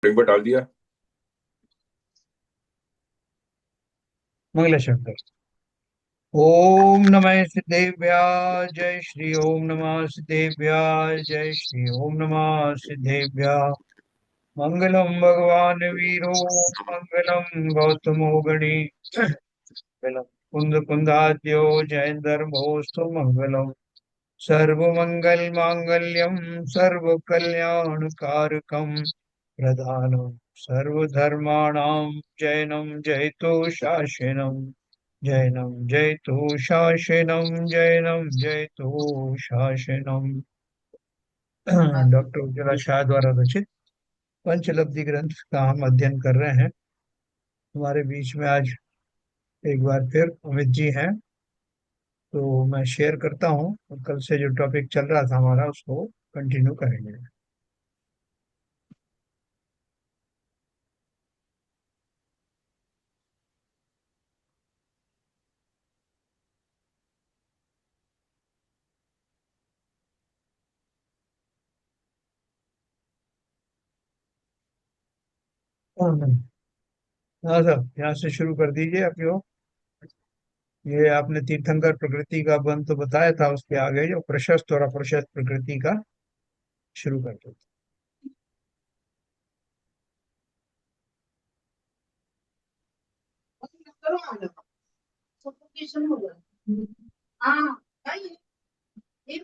Link पर डाल दिया। मंगला शंकर। ओम नमः सिद्धेभ्याय जय श्री ओम नमः सिद्धेभ्याय जय श्री ओम नमः सिद्धेभ्याय। मंगलम भगवान वीरो मंगलम गौतमो गणी मंगलम कुंद कुंदाद्यो जयंदर्भोस्तु मंगलम सर्वमंगल मांगल्यम सर्व कल्याण कारकम प्रधानम सर्वधर्माणां जैनम जयतो शासनम जैनम जयतु शासनम जैनम जयतु शासनम। डॉक्टर उज्ज्वला शाह द्वारा रचित पंचलब्धि ग्रंथ का हम अध्ययन कर रहे हैं। हमारे बीच में आज एक बार फिर अमित जी हैं। तो मैं शेयर करता हूँ और कल से जो टॉपिक चल रहा था हमारा उसको कंटिन्यू करेंगे। हाँ हाँ सर, यहाँ से शुरू कर दीजिए आप यो। ये आपने तीर्थंकर प्रकृति का बंध तो बताया था, उसके आगे जो प्रशस्त और अप्रशस्त प्रकृति का शुरू कर दो।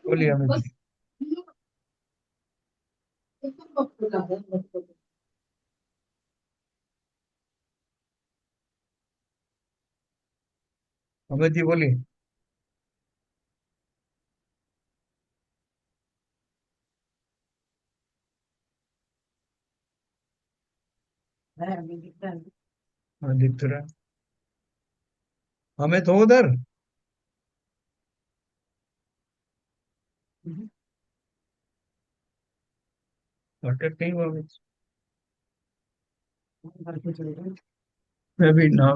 बोलिए अमित जी। अमित जी बोलिए। हाँ दिख तो रहा है। हमें तो उधर अटक नहीं हुआ अमित। मैं भी ना,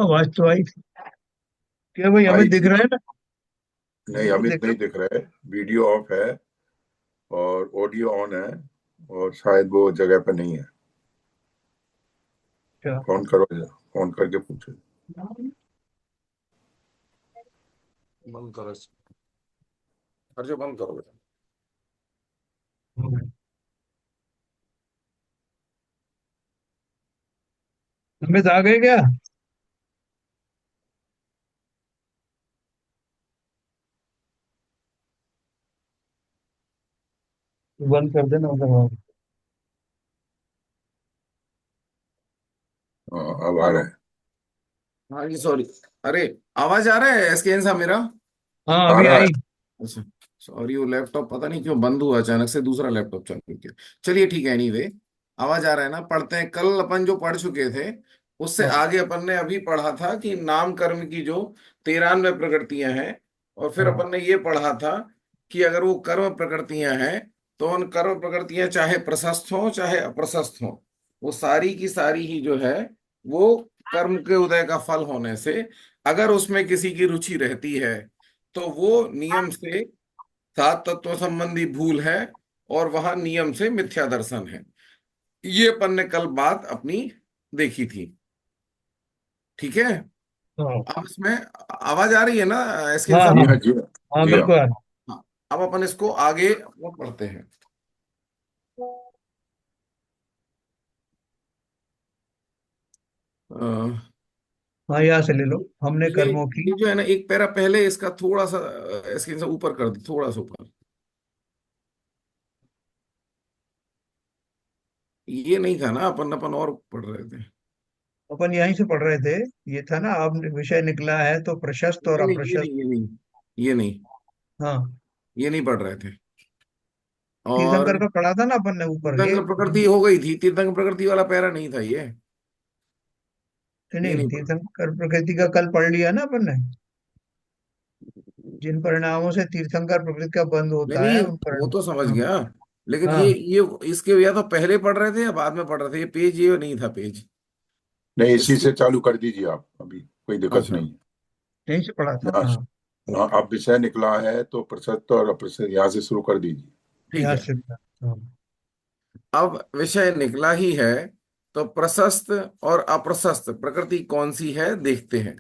आवाज तो आई थी। क्या भाई आई हमें दिख थी। रहा है ना? नहीं, हमको अमित दिख नहीं रहा दिख रहा है। वीडियो ऑफ है और ऑडियो ऑन है। और शायद वो जगह पे नहीं है। है क्या? फोन करो जरा, फोन करके पूछो। बंद करो इसको। हर जो बंद करो बेटा। हमें आ गए क्या? बंद कर देना उधर। हाँ, अब आ रहा है। हाँ जी, सॉरी। अरे, आवाज आ रहा है एसकेएन साहब मेरा? हाँ आ अभी रहा है। आई। अच्छा। सॉरी, वो लैपटॉप पता नहीं क्यों बंद हुआ अचानक से, दूसरा लैपटॉप चालू किया। चलिए ठीक है, एनीवे। आवाज आ रहा है ना? पढ़ते हैं। कल अपन जो पढ़ चुके थे उससे हाँ आगे अपन ने अभी पढ़ा था कि नाम कर्म की जो 93 प्रकृतियां हैं। और फिर हाँ अपन ने ये पढ़ा था कि अगर वो कर्म प्रकृतियां हैं तो उन कर्म प्रकृतियां चाहे प्रशस्त हो चाहे अप्रशस्त हो, वो सारी की सारी ही जो है वो कर्म के उदय का फल होने से अगर उसमें किसी की रुचि रहती है तो वो नियम से सात तत्व संबंधी भूल है और वहां नियम से मिथ्या दर्शन है। ये अपन ने कल बात अपनी देखी थी। ठीक है। हाँ अब इसमें आवाज आ रही है ना एसकेन हाँ साहब? हाँ जी हाँ, जी हाँ। हाँ जी हाँ। बिल्कुल आ रहा हाँ। अब अपन इसको आगे वो पढ़ते हैं। अ, है। हाँ यहाँ से ले लो, हमने ये कर्मों की। ये जो है ना, एक पैरा पहले इसका थोड़ा सा एसकेन साहब ऊपर कर दे, थोड़ा सा ऊपर। ये नहीं था ना, अपन अपन और पढ़ रहे थे। अपन यहीं से पढ़ रहे थे। ये था ना, अब विषय निकला है तो प्रशस्त और ये नहीं, ये अप्रशस्त। नहीं, ये नहीं। ये नहीं। हाँ ये नहीं पढ़ रहे थे। और तीर्थंकर का पढ़ा था ना अपन ने ऊपर ये। तीर्थंकर प्रकृति हो गई थी, तीर्थंकर प्रकृति वाला पैरा नहीं था ये। नहीं ये नहीं, नहीं पढ़ा। तीर्थंकर प्रकृति का कल पढ़ लिया ना अपन ने। जिन परिणामों से तीर्थंकर प्रकृति का बंध नहीं होता नहीं, है उन वो तो समझ परिणाम। गया। लेकिन हाँ ये इसके या तो पहले पढ़ रहे थे या बाद में पढ़ रहे थे, ये पेज ये नहीं था पेज। नहीं, इसी इसके। से चालू कर दीजिए आप, अभी कोई दिक्कत अच्छा। नहीं है। यहीं से पढ़ा था यहाँ हाँ। हाँ, ओके। अब विषय निकला है तो प्रशस्त और अप्रशस्त यहाँ से शुरू कर दीजिए। ठीक यहाँ है। से हाँ। अब विषय निकला ही है, तो प्रशस्त और अप्रशस्त प्रकृति कौन सी है देखते हैं।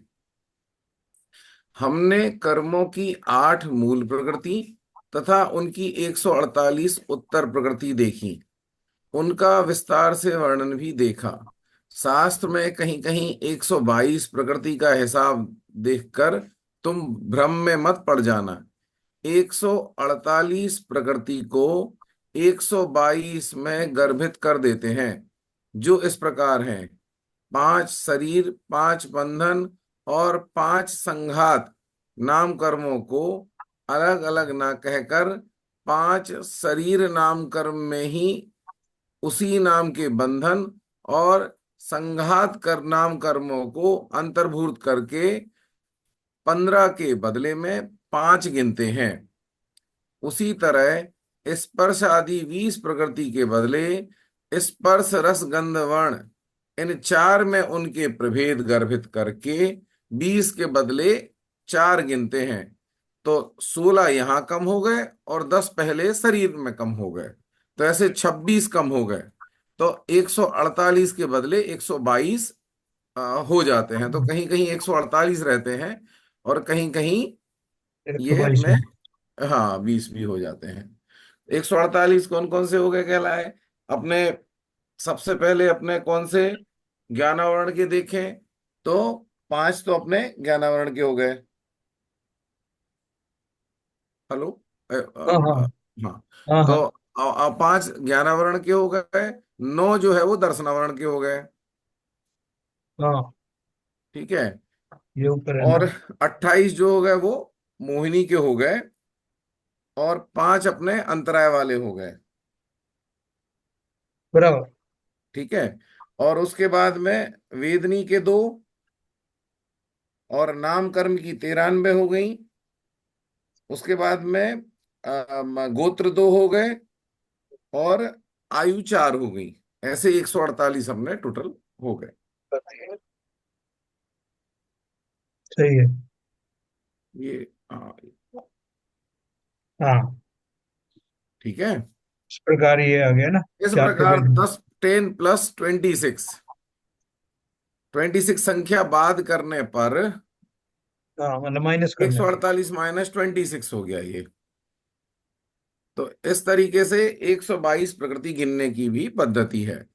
हमने कर्मों की 8 मूल प्रकृति तथा उनकी 148 उत्तर प्रकृति देखी, उनका विस्तार से वर्णन भी देखा। शास्त्र में कहीं कहीं 122 प्रकृति का हिसाब देखकर तुम भ्रम में मत पड़ जाना। 148 प्रकृति को 122 में गर्भित कर देते हैं, जो इस प्रकार हैं: 5 शरीर, 5 बंधन और 5 संघात। नाम कर्मों को अलग अलग ना कहकर 5 शरीर नाम कर्म में ही उसी नाम के बंधन और संघात कर नाम कर्मों को अंतर्भूत करके 15 के बदले में 5 गिनते हैं। उसी तरह स्पर्श आदि 20 प्रकृति के बदले स्पर्श रस गंध वर्ण इन 4 में उनके प्रभेद गर्भित करके 20 के बदले 4 गिनते हैं। तो 16 यहाँ कम हो गए और 10 पहले शरीर में कम हो गए, तो ऐसे 26 कम हो गए। तो 148 के बदले 122 हो जाते हैं। तो कहीं कहीं 148 रहते हैं और कहीं कहीं एक सौ ये बाईस अपने, हो। हाँ, 20 भी हो जाते हैं। 148 कौन कौन से हो गए कहलाए अपने? सबसे पहले अपने कौन से ज्ञानावरण के देखें, तो 5 तो अपने ज्ञानावरण के हो गए। हेलो? हाँ हाँ हाँ। हाँ तो हाँ 5 ज्ञानावरण के हो गए, 9 जो है वो दर्शनावरण के हो गए। हाँ। ठीक है। ये ऊपर है और ना। 28 जो हो गए वो मोहिनी के हो गए, और 5 अपने अंतराय वाले हो गए। बराबर। ठीक है। और उसके बाद में वेदनी के 2, और नाम कर्म की 93 हो गई। उसके बाद में गोत्र 2 हो गए, और आयु 4 हो गई। ऐसे 148 अपने टोटल हो गए। सही है। ये, हाँ, हाँ। ठीक है। इस प्रकार ये आ गया ना। इस 4 के प्रकार भेद में। 10 10 प्लस 26 संख्या बाद करने पर हाँ, मतलब माइनस एक करने सौ पर। अड़तालीस माइनस 26 हो गया ये। तो इस तरीके से 122 प्रकृति गिनने की भी पद्धति है।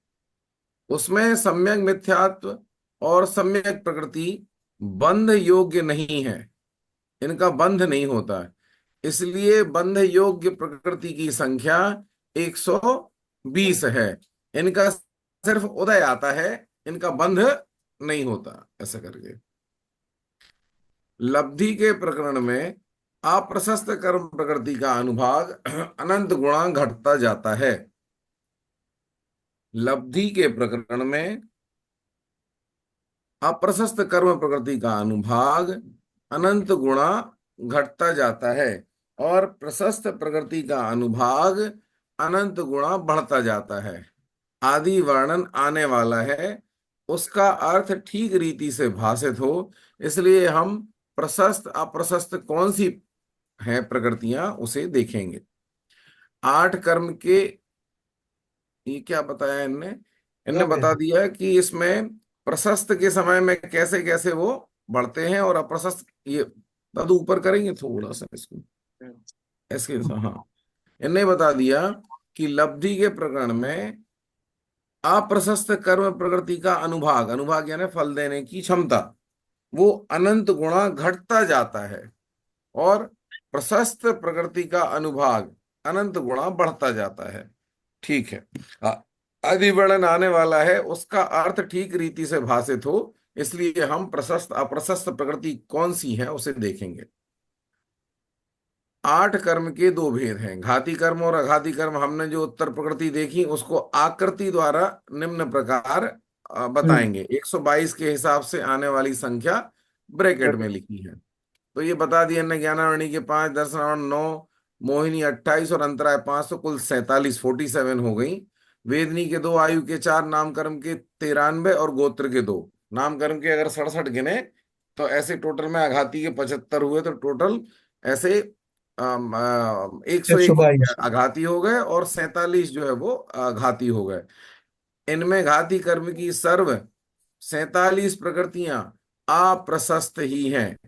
उसमें सम्यक मिथ्यात्व और सम्यक प्रकृति बंध योग्य नहीं है, इनका बंध नहीं होता है। इसलिए बंध योग्य प्रकृति की संख्या 120 है। इनका सिर्फ उदय आता है, इनका बंध नहीं होता, ऐसा करके। लब्धि के प्रकरण में अप्रशस्त कर्म प्रकृति का अनुभाग अनंत गुणा घटता जाता है। लब्धि के प्रकरण में अप्रशस्त कर्म प्रकृति का अनुभाग अनंत गुणा घटता जाता है, और प्रशस्त प्रकृति का अनुभाग अनंत गुणा बढ़ता जाता है। आदि वर्णन आने वाला है, उसका अर्थ ठीक रीति से भाषित हो, इसलिए हम प्रशस्त अप्रशस्त कौन सी हैं प्रकृतियां उसे देखेंगे। 8 कर्म के, ये क्या बताया इनने? इनने 2 बता भेद। दिया कि इसमें प्रशस्त के समय में कैसे कैसे वो बढ़ते हैं, और अप्रशस्त ये दादू ऊपर करेंगे थोड़ा सा इसको, ऐसे, हाँ। इनने बता दिया कि लब्धि के प्रकरण में अप्रशस्त कर्म प्रकृति का अनुभाग, अनुभाग यानी फल देने की क्षमता, वो अनंत गुणा घटता जाता है, और प्रशस्त प्रकृति का अनुभाग अनंत गुणा बढ़ता जाता है। ठीक है। आ- आदि वर्णन आने वाला है, उसका अर्थ ठीक रीति से भाषित हो, इसलिए हम प्रशस्त अप्रशस्त प्रकृति कौन सी है उसे देखेंगे। 8 कर्म के 2 भेद हैं, घाती कर्म और अघाती कर्म। हमने जो उत्तर प्रकृति देखी उसको आकृति द्वारा निम्न प्रकार हम्म। बताएंगे। 122 के हिसाब से आने वाली संख्या ब्रैकेट में लिखी है। तो ये बता दिया हमने, ज्ञानावरणी के 5, दर्शनावरण 9, मोहिनी 28 और अंतराय 5, तो कुल 47 47 हो गई। वेदनी के 2, आयु के 4, नामकर्म के 93 और गोत्र के 2। नामकर्म के अगर 67 गिने तो ऐसे टोटल में आघाती के 75 हुए, तो टोटल ऐसे एक सौ 101 बाईस आघाती हो गए और 47 जो है वो घाती हो गए। इनमें घाती कर्म की सर्व 47 प्रकृतियां अप्रशस्त ही हैं।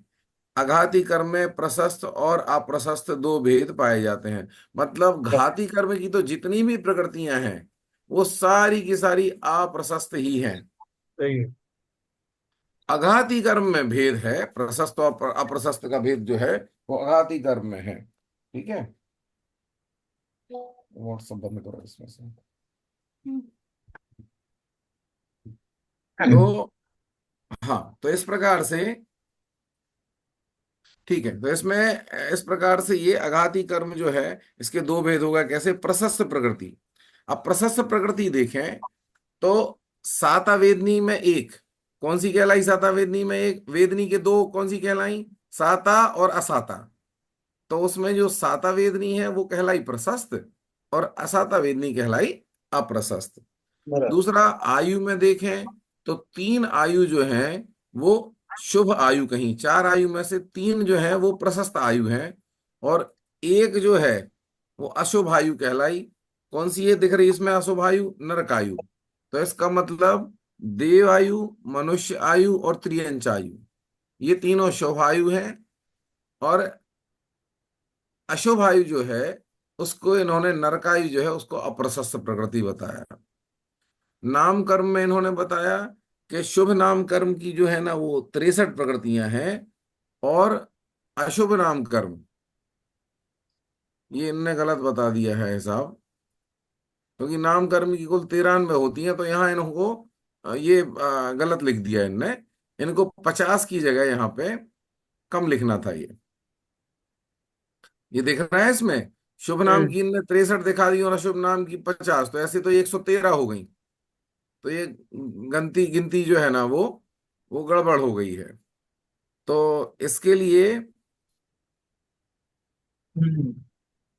आघाती कर्म में प्रशस्त और अप्रशस्त दो भेद पाए जाते हैं। मतलब घाती कर्म की तो जितनी भी प्रकृतियां हैं वो सारी की सारी अप्रशस्त ही हैं। सही है। आघाती कर्म में भेद है, प्रशस्त और अप्रशस्त का भेद जो है वो आघाती कर्म में है। ठीक है, व्हाट्सएप बंद करो इसमें से। तो हाँ, तो इस प्रकार से ठीक है, तो इसमें इस प्रकार से ये आघाती कर्म जो है इसके दो भेद होगा। कैसे? प्रशस्त प्रकृति। अब प्रशस्त प्रकृति देखें तो साता वेदनी में एक कौन सी कहलाई? साता वेदनी में एक, वेदनी के दो कौन सी कहलाई? साता और असाता। तो उसमें जो साता वेदनी है वो कहलाई प्रशस्त और असाता वेदनी कहलाई अप्रशस्त। बराबर। दूसरा, आयु में देखें तो तीन आयु जो है वो शुभ आयु कहीं, चार आयु में से तीन जो है वो प्रशस्त आयु है और एक जो है वो अशुभ आयु कहलाई। कौन सी है दिख रही है इसमें? अशुभ आयु, नरक आयु। तो इसका मतलब देव आयु, मनुष्य आयु और त्रियंच आयु, ये तीनों शुभ आयु है। और अशुभ आयु जो है उसको इन्होंने, नरकायु जो है उसको अप्रशस्त प्रकृति बताया। नाम कर्म में इन्होंने बताया कि शुभ नाम कर्म की जो है ना वो 63 प्रकृतियां हैं और अशुभ नाम कर्म ये इनने गलत बता दिया है हिसाब, क्योंकि नाम कर्म की कुल 93 होती हैं, तो यहाँ इनको ये गलत लिख दिया इनने। इनको 50 की जगह यहाँ पे कम लिखना था। ये दिख रहा है इसमें, शुभ नाम हम्म। की इनने 63 दिखा दी और अशुभ नाम की 50, तो ऐसे तो ये 113 हो गई। तो ये गिनती गिनती जो है ना वो गड़बड़ हो गई है। तो इसके लिए हम्म।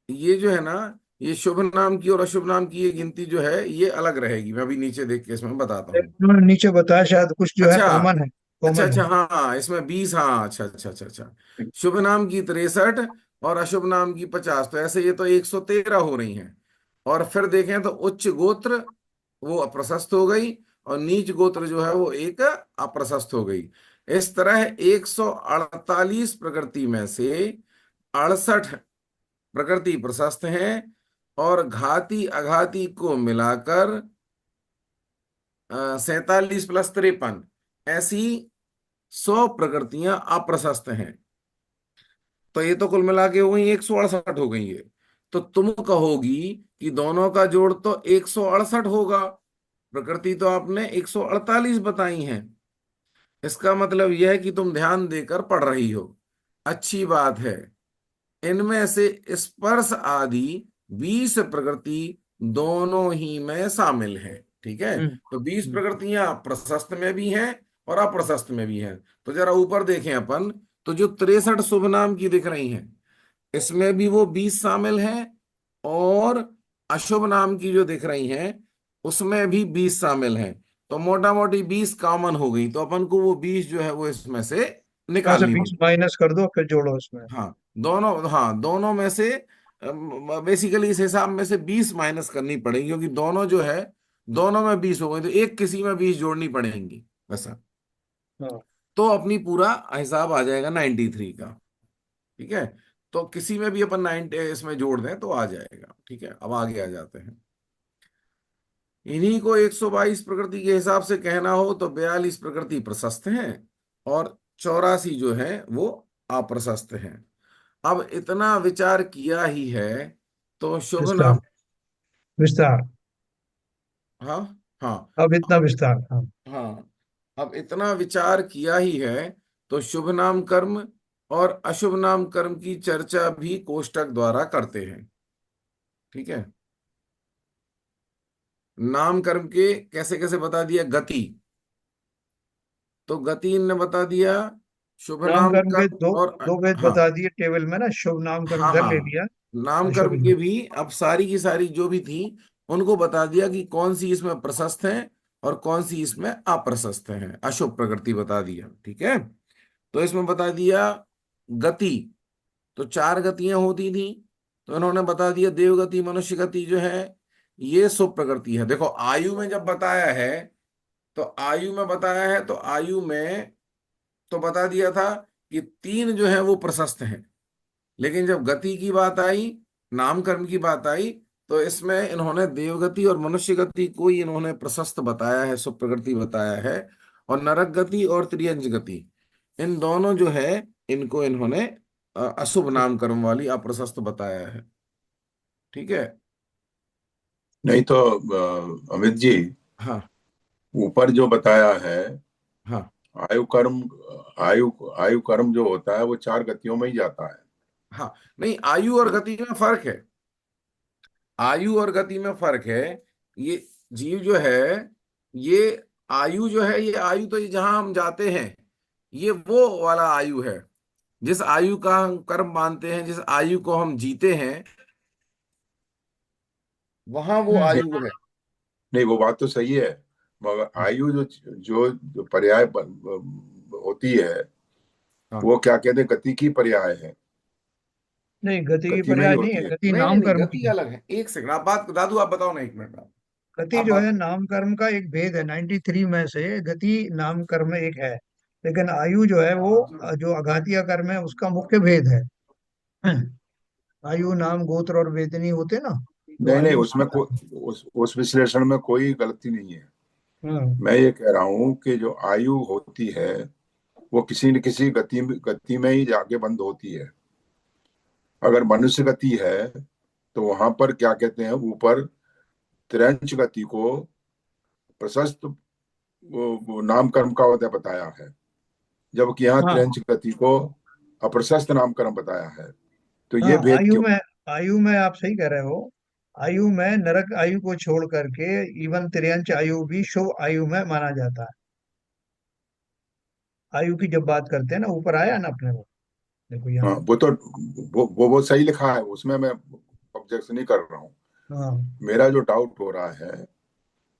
ये जो है ना, ये शुभ नाम की और अशुभ नाम की ये गिनती जो है ये अलग रहेगी। मैं अभी नीचे देख के इसमें बताता हूँ। उन्होंने नीचे बताया शायद कुछ जो है अच्छा, कॉमन है। अच्छा, कॉमन है। अच्छा, हाँ, इसमें 20, हाँ, अच्छा, अच्छा, अच्छा, अच्छा। शुभ नाम की 63 और अशुभ नाम की 50, तो ऐसे ये तो 113 हो रही हैं। और फिर देखें तो उच्च गोत्र वो अप्रशस्त हो गई और नीच गोत्र जो है वो एक अप्रशस्त हो गई। इस तरह 148 प्रकृति में से 68 प्रकृति प्रशस्त हैं और घाती अघाती को मिलाकर 47 प्लस 53 ऐसी 100 प्रकृतियां अप्रशस्त हैं। तो ये तो कुल मिला के हो गई 168 हो गई ये। तो तुम कहोगी कि दोनों का जोड़ तो 168 होगा, प्रकृति तो आपने 148 बताई हैं। इसका मतलब यह है कि तुम ध्यान देकर पढ़ रही हो, अच्छी बात है। इनमें से स्पर्श आदि 20 प्रकृति दोनों ही में शामिल है। ठीक है, हम्म। तो 20 हम्म। प्रकृतियां प्रशस्त में भी हैं और अप्रशस्त में भी हैं। तो जरा ऊपर देखें अपन, तो जो 63 शुभ नाम की दिख रही हैं इसमें भी वो 20 शामिल हैं और अशुभ नाम की जो दिख रही हैं उसमें भी 20 शामिल हैं। तो मोटा मोटी 20 कॉमन हो गई, तो अपन को वो 20 जो है वो इसमें से यहाँ से निकालनी 20 पड़ी। माइनस कर दो फिर जोड़ो इसमें। हाँ, दोनों में से बेसिकली इस हिसाब में से 20 माइनस करनी पड़ेगी, क्योंकि दोनों जो है दोनों में 20 हो गई, तो एक किसी में 20 जोड़नी पड़ेंगी वैसा। हाँ। तो अपनी पूरा हिसाब आ जाएगा 93 का। ठीक है, तो किसी में भी अपन 90 इसमें जोड़ दें तो आ जाएगा। ठीक है, अब आगे आ जाते हैं। इन्हीं को 122 प्रकृति के हिसाब से कहना हो तो 42 प्रकृति प्रशस्त हैं और 84 जो है वो अप्रशस्त हैं। अब इतना विचार किया ही है तो शुभ विस्तार। नाम, विस्तार। हाँ, हाँ, अब इतना विस्तार, हाँ। हाँ, अब इतना विचार किया ही है तो शुभ नाम कर्म और अशुभ नाम कर्म की चर्चा भी कोष्टक द्वारा करते हैं। ठीक है, नाम कर्म के कैसे कैसे बता दिया। गति, तो गति ने बता दिया शुभ नाम नाम कर्म के कर्म दो और दो भेद हाँ, बता दिए टेबल में ना, शुभ नाम कर्म हाँ, इधर ले हाँ, लिया। नाम अशुभ कर्म के इधर। भी अब सारी की सारी जो भी थी उनको बता दिया कि कौन सी इसमें प्रशस्त है और कौन सी इसमें अप्रशस्त है, अशुभ प्रकृति बता दिया। ठीक है, तो इसमें बता दिया गति, तो चार गतियां होती थी, तो इन्होंने बता दिया देवगति मनुष्य गति जो है ये शुभ प्रकृति है। देखो आयु में जब बताया है, तो आयु में बताया है, तो आयु में तो बता दिया था कि तीन जो है वो प्रशस्त हैं। लेकिन जब गति की बात आई, नाम कर्म की बात आई, तो इसमें इन्होंने देवगति और मनुष्य गति को ही इन्होंने प्रशस्त बताया है, सुप्रकृति बताया है। और नरक गति और त्रियंज गति, इन दोनों जो है इनको इन्होंने अशुभ नाम कर्म वाली अप्रशस्त बताया है। ठीक है। नहीं तो अमित जी, हाँ ऊपर जो बताया है, हाँ आयु कर्म, आयु आयु कर्म जो होता है वो चार गतियों में ही जाता है। हाँ। नहीं, आयु और गति में फर्क है। आयु और गति में फर्क है। ये जीव जो है, ये आयु जो है, ये आयु तो ये जहां हम जाते हैं, ये वो वाला आयु है। जिस आयु का हम कर्म मानते हैं, जिस आयु को हम जीते हैं, वहां वो हम्म। आयु है। नहीं, वो बात तो सही है, मगर आयु जो पर्याय होती है, हाँ। वो क्या कहते हैं, गति की पर्याय है। नहीं, गति की गति में ही पर्याय नहीं है, होती है। गति नहीं नहीं नाम नहीं, कर्म गति की है। अलग है। एक सेकंड, आप बात, दादू आप बताओ ना, एक मिनट आप। गति आप जो है बात। नाम कर्म का एक भेद है, 93 में से गति नाम कर्म में एक है। लेकिन आयु जो है वो जो अघातीय कर्म है उसका मुख्य भेद है। आयु नाम गोत्र और वेदनी होते ना, तो नहीं नहीं, आयु उसमें उस विश्लेषण में कोई गलती नहीं है। हाँ मैं ये कह रहा हूँ कि जो आयु होती है वो किसी न किसी गति में ही जाके बंद होती है। अगर मनुष्य गति है तो वहां पर क्या कहते हैं, ऊपर त्रिंच गति को प्रशस्त वो नामकरण का होता बताया है, जबकि यहाँ हाँ त्रिंच गति को अप्रशस्त नामकरण बताया है। तो हाँ। ये भेद क्यों? आयु में आप सही कह रहे हो। आयु में नरक आयु को छोड़ करके इवन तिर्यंच आयु भी शुभ आयु में माना जाता है। आयु की जब बात करते हैं ना, ऊपर आया ना अपने को, देखो हाँ, यहाँ। वो तो वो सही लिखा है, उसमें मैं ऑब्जेक्शन नहीं कर रहा हूँ। हाँ मेरा जो डाउट हो रहा है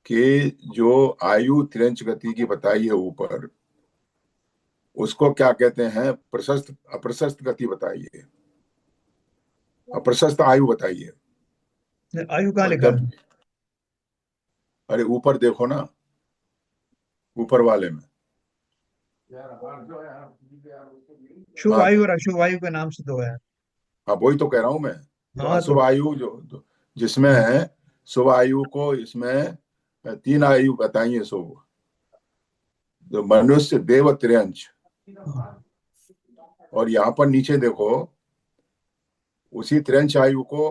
कि जो आयु त्रिंच गति की बताई है ऊपर, उसको क्या कहते हैं, प्रशस्त अप्रशस्त गति बताइए, अप्रशस्त आयु बताइए। आयु कहाँ और लिखा जब, है? अरे ऊपर देखो ना, ऊपर वाले में। यार जो है यार शुभ हाँ आयु और अशुभ आयु के नाम से दो है। हाँ, वही तो कह रहा हूं मैं। तो हाँ तो अशुभ आयु जिसमें है, शुभ आयु को इसमें तीन आयु बताई है शुभ, जो मनुष्य देव त्रियंच। और यहाँ पर नीचे देखो, उसी त्रियंच आयु को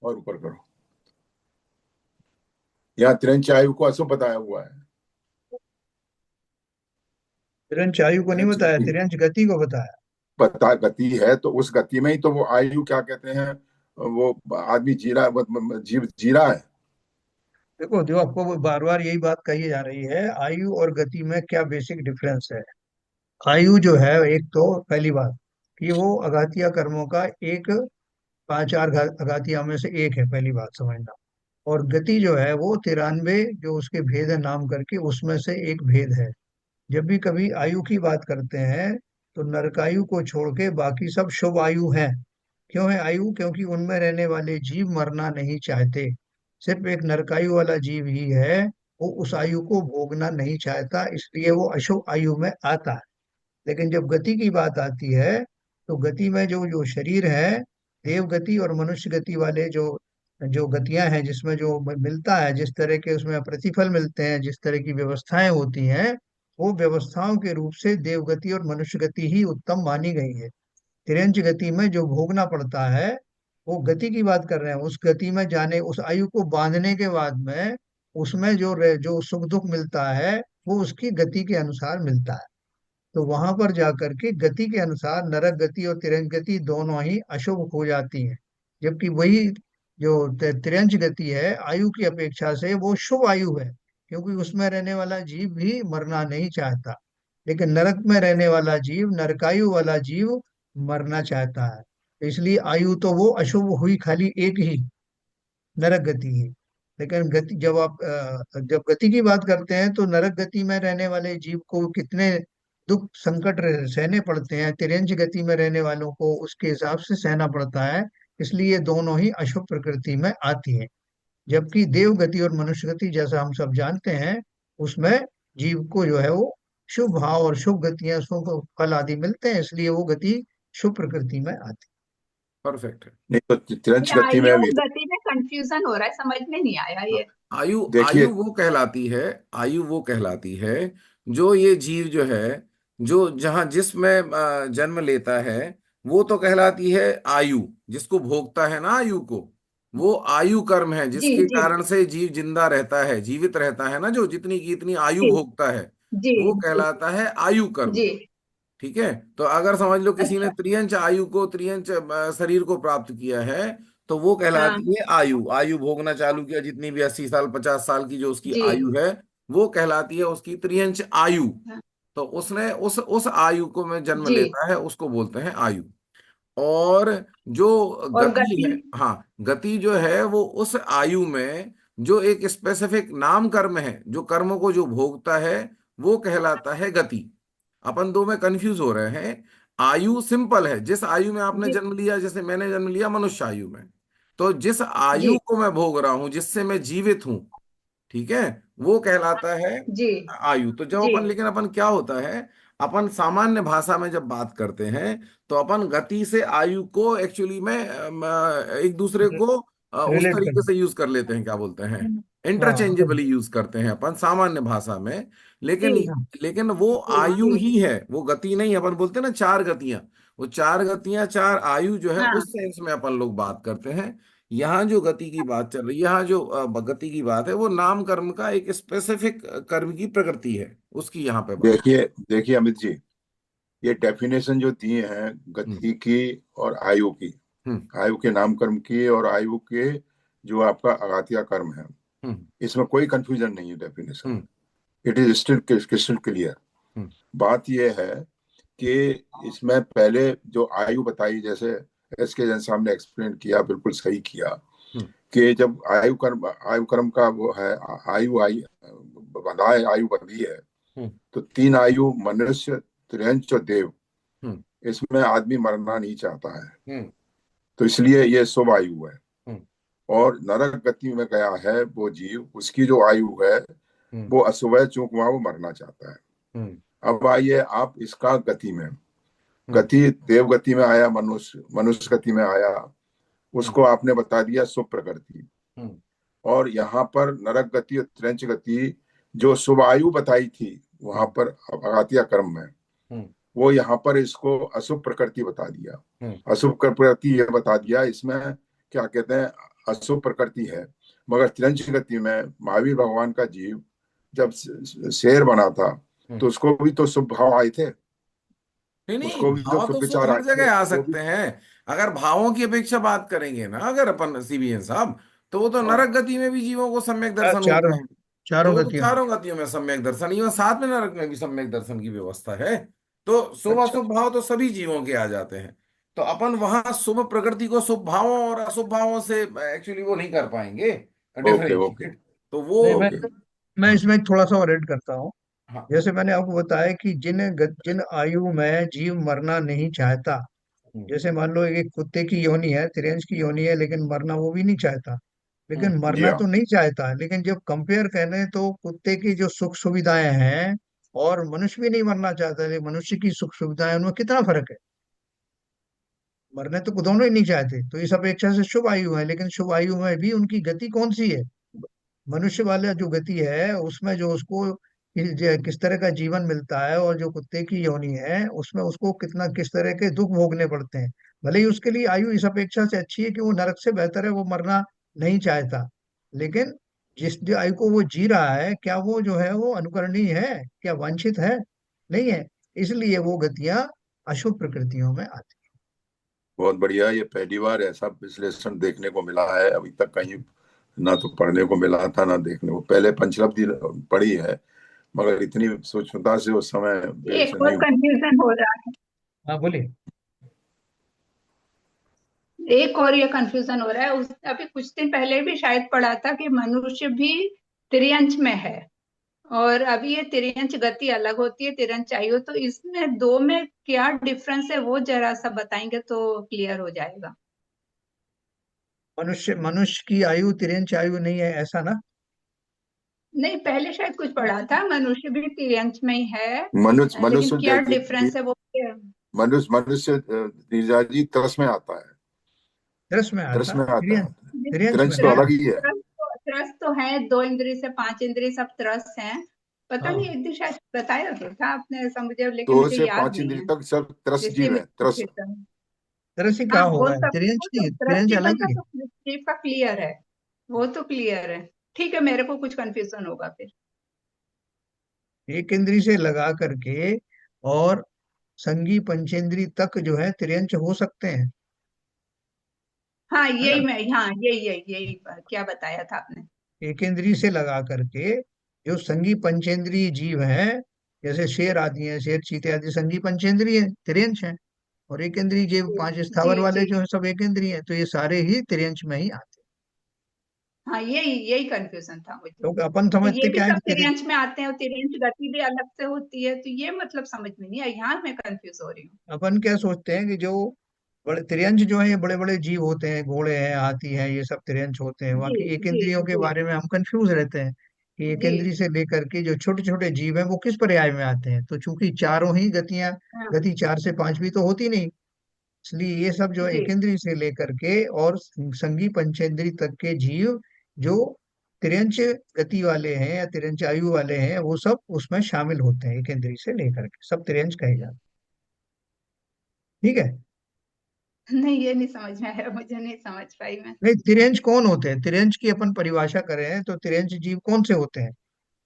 और ऊपर करो, यहाँ त्रियंच आयु को अशुभ बताया हुआ है। तिरंच आयु को नहीं त्रियंच बताया, गति तिरंच गति को बताया। बता गति है, तो उस गति में ही तो वो आयु क्या कहते हैं, वो आदमी जी रहा है, जीव जी रहा है। देखो जो आपको बार बार यही बात कही जा रही है, आयु और गति में क्या बेसिक डिफरेंस है। आयु जो है, एक तो पहली बात कि वो अघातीय कर्मों का एक पांच चार अघातीय में से एक है, पहली बात समझना। और गति जो है वो 93 जो उसके भेद है नाम करके उसमें से एक भेद है। जब भी कभी आयु की बात करते हैं तो नरकायु को छोड़ के बाकी सब शुभ आयु हैं। क्यों है आयु? क्योंकि उनमें रहने वाले जीव मरना नहीं चाहते। सिर्फ एक नरकायु वाला जीव ही है, वो उस आयु को भोगना नहीं चाहता, इसलिए वो अशुभ आयु में आता है। लेकिन जब गति की बात आती है, तो गति में जो जो शरीर है, देव गति और मनुष्य गति वाले जो जो गतियां हैं, जिसमें जो मिलता है, जिस तरह के उसमें प्रतिफल मिलते हैं, जिस तरह की व्यवस्थाएं होती हैं, वो व्यवस्थाओं के रूप से देव गति और मनुष्य गति ही उत्तम मानी गई है। तिरंज गति में जो भोगना पड़ता है, वो गति की बात कर रहे हैं। उस गति में जाने, उस आयु को बांधने के बाद में उसमें जो सुख दुख मिलता है, वो उसकी गति के अनुसार मिलता है। तो वहां पर जाकर के गति के अनुसार नरक गति और तिरंज गति दोनों ही अशुभ हो जाती हैं। जबकि वही जो तिरंज गति है, आयु की अपेक्षा से वो शुभ आयु है, क्योंकि उसमें रहने वाला जीव भी मरना नहीं चाहता। लेकिन नरक में रहने वाला जीव, नरकायु वाला जीव, मरना चाहता है। तो इसलिए आयु तो वो अशुभ हुई खाली एक ही, नरक गति ही। लेकिन गति जब आप जब गति की बात करते हैं तो नरक गति में रहने वाले जीव को कितने दुख संकट सहने पड़ते हैं, तिर्यंच गति में रहने वालों को उसके हिसाब से सहना पड़ता है। इसलिए दोनों ही अशुभ प्रकृति में आती हैं। जबकि देव गति और मनुष्य गति, जैसा हम सब जानते हैं, उसमें जीव को जो है वो शुभ भाव और शुभ गतियां, शुभ फल आदि मिलते हैं, इसलिए वो गति शुभ प्रकृति में आती परफेक्ट है। नहीं तो तिरंच ये गति में आयु भी गति में कंफ्यूजन हो रहा है, समझ में नहीं आया हाँ, ये। आयु देखिए। आयु वो कहलाती है, आयु वो कहलाती है जो ये जीव जो है, जो जहां जिसमें जन्म लेता है, वो तो कहलाती है आयु। जिसको भोगता है ना आयु को, वो आयु कर्म है, जी जिसके जी कारण से जीव जिंदा रहता है, जीवित रहता है ना, जो जितनी की इतनी आयु जी भोगता है, जी वो जी कहलाता है आयु कर्म। जी। ठीक है। तो अगर समझ लो किसी ने अच्छा। त्रियंच आयु को, त्रियंच शरीर को प्राप्त किया है, तो वो हाँ। कहलाती है आयु। आयु भोगना चालू किया, जितनी भी 80 साल 50 साल की जो उसकी जी। आयु है, वो कहलाती है उसकी त्रियंच आयु। हाँ, तो उसने उस आयु को में जन्म जी। लेता है, उसको बोलते हैं आयु। और जो और गति गति। है, हाँ, गति जो है वो उस आयु में जो एक स्पेसिफिक नाम कर्म है, जो कर्म को जो भोगता है, वो कहलाता है गति। अपन दो में कंफ्यूज हो रहे हैं। आयु सिंपल है, जिस आयु में आपने जी जन्म लिया, जैसे मैंने जन्म लिया मनुष्य आयु में, तो जिस आयु जी को मैं भोग रहा हूं, जिससे मैं जीवित हूं, ठीक है, वो कहलाता है जी आयु। तो जब जी। अपन, लेकिन अपन क्या होता है, अपन सामान्य भाषा में जब बात करते हैं, तो अपन गति से आयु को एक्चुअली में एक दूसरे है। को उस रिलेट तरीके कर। से यूज कर लेते हैं, क्या बोलते हैं, हाँ तो इंटरचेंजेबली यूज करते हैं अपन सामान्य भाषा में। लेकिन जी लेकिन वो जी आयु जी। ही है, वो गति नहीं है। अपन बोलते हैं ना चार गतियां, वो चार गतियां, चार आयु जो है, हाँ उस सेंस में अपन लोग बात करते हैं। यहाँ जो गति की बात चल रही है, यहाँ जो गति की बात है, वो नाम कर्म का एक स्पेसिफिक कर्म की प्रकृति है, उसकी यहाँ पे बात। देखिए देखिए अमित जी, ये डेफिनेशन जो दिए हैं हम्म। गति की और आयु की, हम्म। आयु के नाम कर्म की और आयु के जो आपका आघातिया कर्म है, हम्म। इसमें कोई कंफ्यूजन नहीं है definition. Hmm. It is still crystal clear. Hmm. बात यह है कि इसमें पहले जो आयु बताई, जैसे एस के जैन साहब ने एक्सप्लेन किया, बिल्कुल सही किया, हम्म। कि जब आयु कर्म का वो है, आयु आई बंधा है, आयु बंधी है, हम्म। तो तीन आयु मनुष्य, त्रियंच और देव, हम्म। इसमें आदमी मरना नहीं चाहता है, हम्म। तो इसलिए ये शुभ आयु है। हम्म। और नरक गति में गया है वो जीव, उसकी जो आयु है हम्म। वो अशुभ है, चूंकि वहां वो मरना चाहता है। हम्म। अब आइए आप इसका गति में, हम्म। गति देव गति में आया, मनुष्य मनुष्य गति में आया, हम्म। उसको आपने बता दिया शुभ प्रकृति। हम्म। और यहाँ पर नरक गति और त्रेंच गति, जो शुभ आयु बताई थी वहां हम्म। पर अघातिया कर्म में, हम्म। वो यहाँ पर इसको अशुभ प्रकृति बता दिया। हम्म। अशुभ प्रकृति ये बता दिया, इसमें क्या कहते हैं, अशुभ प्रकृति है। मगर त्रिंच गति में महावीर भगवान का जीव जब शेर बना था, हम्म। तो उसको भी तो शुभ भाव आए थे, नहीं नहीं, उसको भी तो भाव शुभ तो शुभ विचार हर आए थे, जगह आ वो भी। सकते हैं। अगर भावों की अपेक्षा बात करेंगे ना, अगर अपन सीबीएन साहब, तो वो तो नरक हाँ गति में भी जीवों को सम्यक दर्शन चारों होता है। तो चारों वो तो गतियों में। चारों गतियों में सम्यक दर्शन, इवन साथ में नरक में भी सम्यक दर्शन की व्यवस्था है। तो शुभ अच्छा। अशुभ भाव तो सभी जीवों के आ जाते हैं। तो अपन वहां शुभ प्रकृति को शुभ भावों और अशुभ भावों से एक्चुअली वो नहीं कर पाएंगे ओके ओके डिफरेंशिएट। तो वो नहीं, ओके। मैं हाँ। इसमें थोड़ा सा और ऐड करता हूँ। हाँ। जैसे मैंने आपको बताया कि जिन आयु में जीव मरना नहीं चाहता, हम्म। जैसे मान लो एक कुत्ते की योनि है, तिरंज की योनि है, लेकिन मरना वो भी नहीं चाहता। लेकिन हम्म। जी मरना हाँ। तो नहीं चाहता, लेकिन जब कंपेयर करें तो कुत्ते की जो सुख सुविधाएं हैं, और मनुष्य भी नहीं मरना चाहता, लेकिन मनुष्य की सुख सुविधाएं, उनमें कितना फर्क है। मरने तो दोनों ही नहीं चाहते, तो इस अपेक्षा से शुभ आयु है, लेकिन शुभ आयु में भी उनकी गति कौन सी है? मनुष्य वाला जो गति है उसमें जो उसको किस तरह का जीवन मिलता है, और जो कुत्ते की योनि है उसमें उसको किस तरह के दुख भोगने पड़ते हैं। भले ही उसके लिए आयु इस अपेक्षा से अच्छी है कि वो नरक से बेहतर है, वो मरना नहीं चाहता, लेकिन जिस जो आयु को वो जी रहा है, क्या वो जो है वो अनुकरणीय है, क्या वांछित है? नहीं है। इसलिए वो गतियां अशुभ प्रकृतियों में आती बहुत बढ़िया, ये पहली बार ऐसा विश्लेषण देखने को मिला है, अभी तक कहीं ना तो पढ़ने को मिला था ना देखने को। पहले पंचलब्धि पढ़ी है, मगर इतनी सूक्ष्मता से उस समय एक विवेचन नहीं और हुआ। कंफ्यूजन हो रहा है। है। हाँ बोलिए। एक और ये कंफ्यूजन हो रहा है, उस अभी कुछ दिन पहले भी शायद पढ़ा था कि मनुष्य भी त्रियंच में है। और अभी ये तिर्यंच गति अलग होती है, तिर्यंच आयु, तो इसमें दो में क्या डिफरेंस है वो जरा सा बताएंगे तो क्लियर हो जाएगा। मनुष्य मनुष्य की आयु तिर्यंच आयु नहीं है, ऐसा ना? नहीं, पहले शायद कुछ पढ़ा था, मनुष्य भी तिर्यंच में ही है, मनुष्य लेकिन मनुष्य क्या डिफरेंस है वो मनुष्य मनुष्य नीरजा जी तरस में आता है। तरस में तरस आता, में आता तिर्यंच, है। तिर्यंच में तरंज तो नहीं अलग आता। ही है। त्रस्त तो है, 2 इंद्रिय से 5 इंद्रिय सब त्रस्त हैं। पता नहीं, हाँ, एक दिन शायद बताया तो था आपने ऐसा मुझे, लेकिन दो मुझे से याद पांच नहीं इंद्रिय है। तक सब तरस इसलिए जीव मैं है, तरस। पूछे था। तरस ही हाँ, कहाँ होगा, तिर्यंच वो तो नहीं, तिर्यंच त्रस्तीपन अलग का ही है। तो जीव का क्लियर है, वो तो क्लियर है। ठीक है, मेरे को कुछ कंफ्यूजन होगा फिर। एक इंद्री से लगा करके और संगी पंचेंद्री तक जो है तिर्यंच हो सकते हैं, हाँ, है ना? यही क्या बताया था आपने। एक इंद्री से लगा करके जो संगी पंचेंद्रीय जीव हैं, जैसे शेर आदि हैं, शेर चीते आदि संगी पंचेंद्रीय तिर्यंच हैं। और एक इंद्रिय जीव जी पांच जी स्थावर वाले जी। जो है सब एक इंद्रिय हैं, तो ये सारे ही तिर्यंच में ही आते हाँ, यही यही कंफ्यूजन था मुझे। हैं। तो अपन तो ये समझते भी क्या है सब कि तिर्यंच में आते हैं और तिर्यंच गति भी अलग से होती है, तो ये मतलब समझ में नहीं आई, यहाँ मैं कंफ्यूज हो रही हूँ। अपन क्या सोचते हैं कि जो बड़े तिर्यंच जो है ये बड़े बड़े जीव होते हैं, घोड़े हैं, हाथी हैं, ये सब तिर्यंच होते हैं। जी बाकी एक जी इंद्रियों के जी बारे में हम कंफ्यूज रहते हैं कि एक जी। इंद्रिय से लेकर के जो छोटे छोटे जीव हैं वो किस पर्याय में आते हैं। तो चूंकि चारों ही गतियां, हाँ गति चार से पांचवी तो होती नहीं, इसलिए ये सब जो है जी एक इंद्रिय से लेकर के और संगी पंचेंद्रिय तक के जीव जो तिर्यंच गति वाले हैं या तिर्यंच आयु वाले हैं, वो सब उसमें शामिल होते हैं। एक इंद्रिय से लेकर के सब तिर्यंच कहे जाते हैं। ठीक है। नहीं, ये नहीं समझ में आया मुझे, नहीं समझ पाई मैं। नहीं, तिर्यंच कौन होते हैं? तिर्यंच की अपन परिभाषा करें तो तिर्यंच जीव कौन से होते हैं?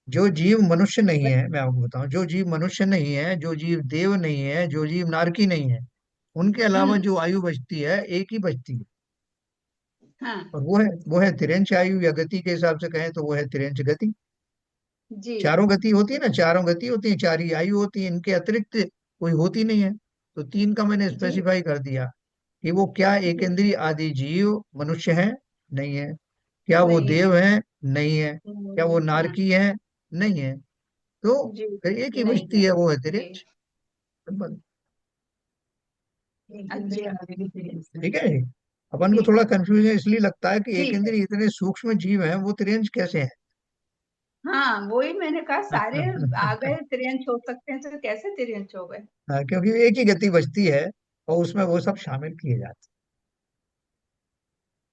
जो जीव मनुष्य नहीं है, मैं आपको बताऊं, जो जीव मनुष्य नहीं है, जो जीव देव नहीं है, जो जीव नारकी नहीं है, उनके अलावा हम्म। जो आयु बचती है एक ही बचती है। हाँ। और वो है तिर्यंच आयु, या गति के हिसाब से कहें तो वो है तिर्यंच गति। जी चारों गति होती है ना, चारों गति होती है, चार ही आयु होती है, इनके अतिरिक्त कोई होती नहीं है। तो तीन का मैंने जी स्पेसिफाई कर दिया कि वो क्या एक जी। इंद्रिय आदि जीव मनुष्य है? नहीं है। क्या वो नहीं है। देव है? नहीं है। क्या वो हाँ। नारकी है? नहीं है। तो जी। फिर एक ही नहीं बचती है। है, वो है जी। तिरंज। सिंपल। अच्छा। ठीक है। अपन को ठीक थोड़ा कंफ्यूजन इसलिए लगता है कि एक ठीक है। इंद्रिय इतने सूक्ष्म जीव हैं, वो तिरंज कैसे है? हाँ, वही मैंने कहा, सारे आ गए तिरंच हो सकते हैं, तो कैसे तिरंच हो गए। हाँ, क्योंकि एक ही गति बचती है और उसमें वो सब शामिल किए जाते हैं।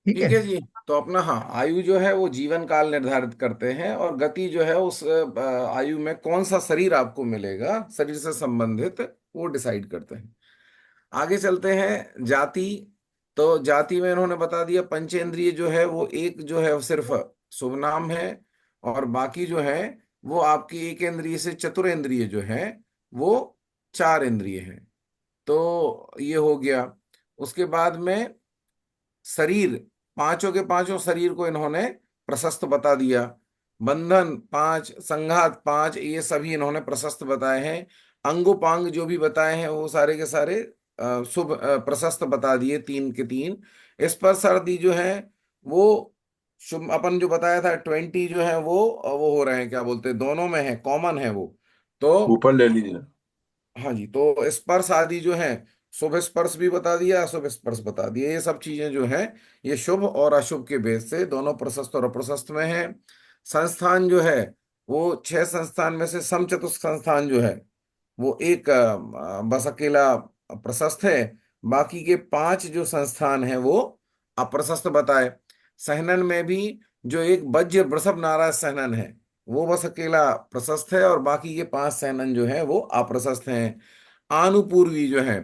ठीक ठीक है। है जी। तो अपना हाँ, आयु जो है वो जीवन काल निर्धारित करते हैं, और गति जो है उस आयु में कौन सा शरीर आपको मिलेगा, शरीर से संबंधित, वो डिसाइड करते हैं। आगे चलते हैं जाति। तो जाति में इन्होंने बता दिया पंचेंद्रिय जो है वो एक जो है वो सिर्फ शुभ नाम है, और बाकी जो है वो आपकी एक इंद्रिय से चतुरेंद्रिय जो है वो चार इंद्रिय है। तो ये हो गया। उसके बाद में शरीर, पांचों के पांचों शरीर को इन्होंने प्रशस्त बता दिया। बंधन पांच, संघात पांच, ये सभी इन्होंने प्रशस्त बताए हैं। अंगोपांग जो भी बताए हैं वो सारे के सारे शुभ प्रशस्त बता दिए, तीन के तीन। स्पर्श आदि जो है वो शुभ, अपन जो बताया था 20 जो है वो हो रहे हैं, क्या बोलते हैं, दोनों में है, कॉमन है वो। तो ऊपर ले लीजिए। हाँ जी, तो स्पर्श आदि जो है, शुभ स्पर्श भी बता दिया, अशुभ स्पर्श बता दिया। ये सब चीजें जो है ये शुभ और अशुभ के भेद से दोनों प्रशस्त और अप्रशस्त में है। संस्थान जो है वो छह संस्थान में से समचतुष्क संस्थान जो है वो एक बस अकेला प्रशस्त है। बाकी के पांच जो संस्थान है वो अप्रशस्त बताए। सहनन में भी जो एक वज्र वृषभ नाराज सहनन है वो बस अकेला प्रशस्त है, और बाकी के पांच सहनन जो है वो अप्रशस्त हैं। आनुपूर्वी जो है,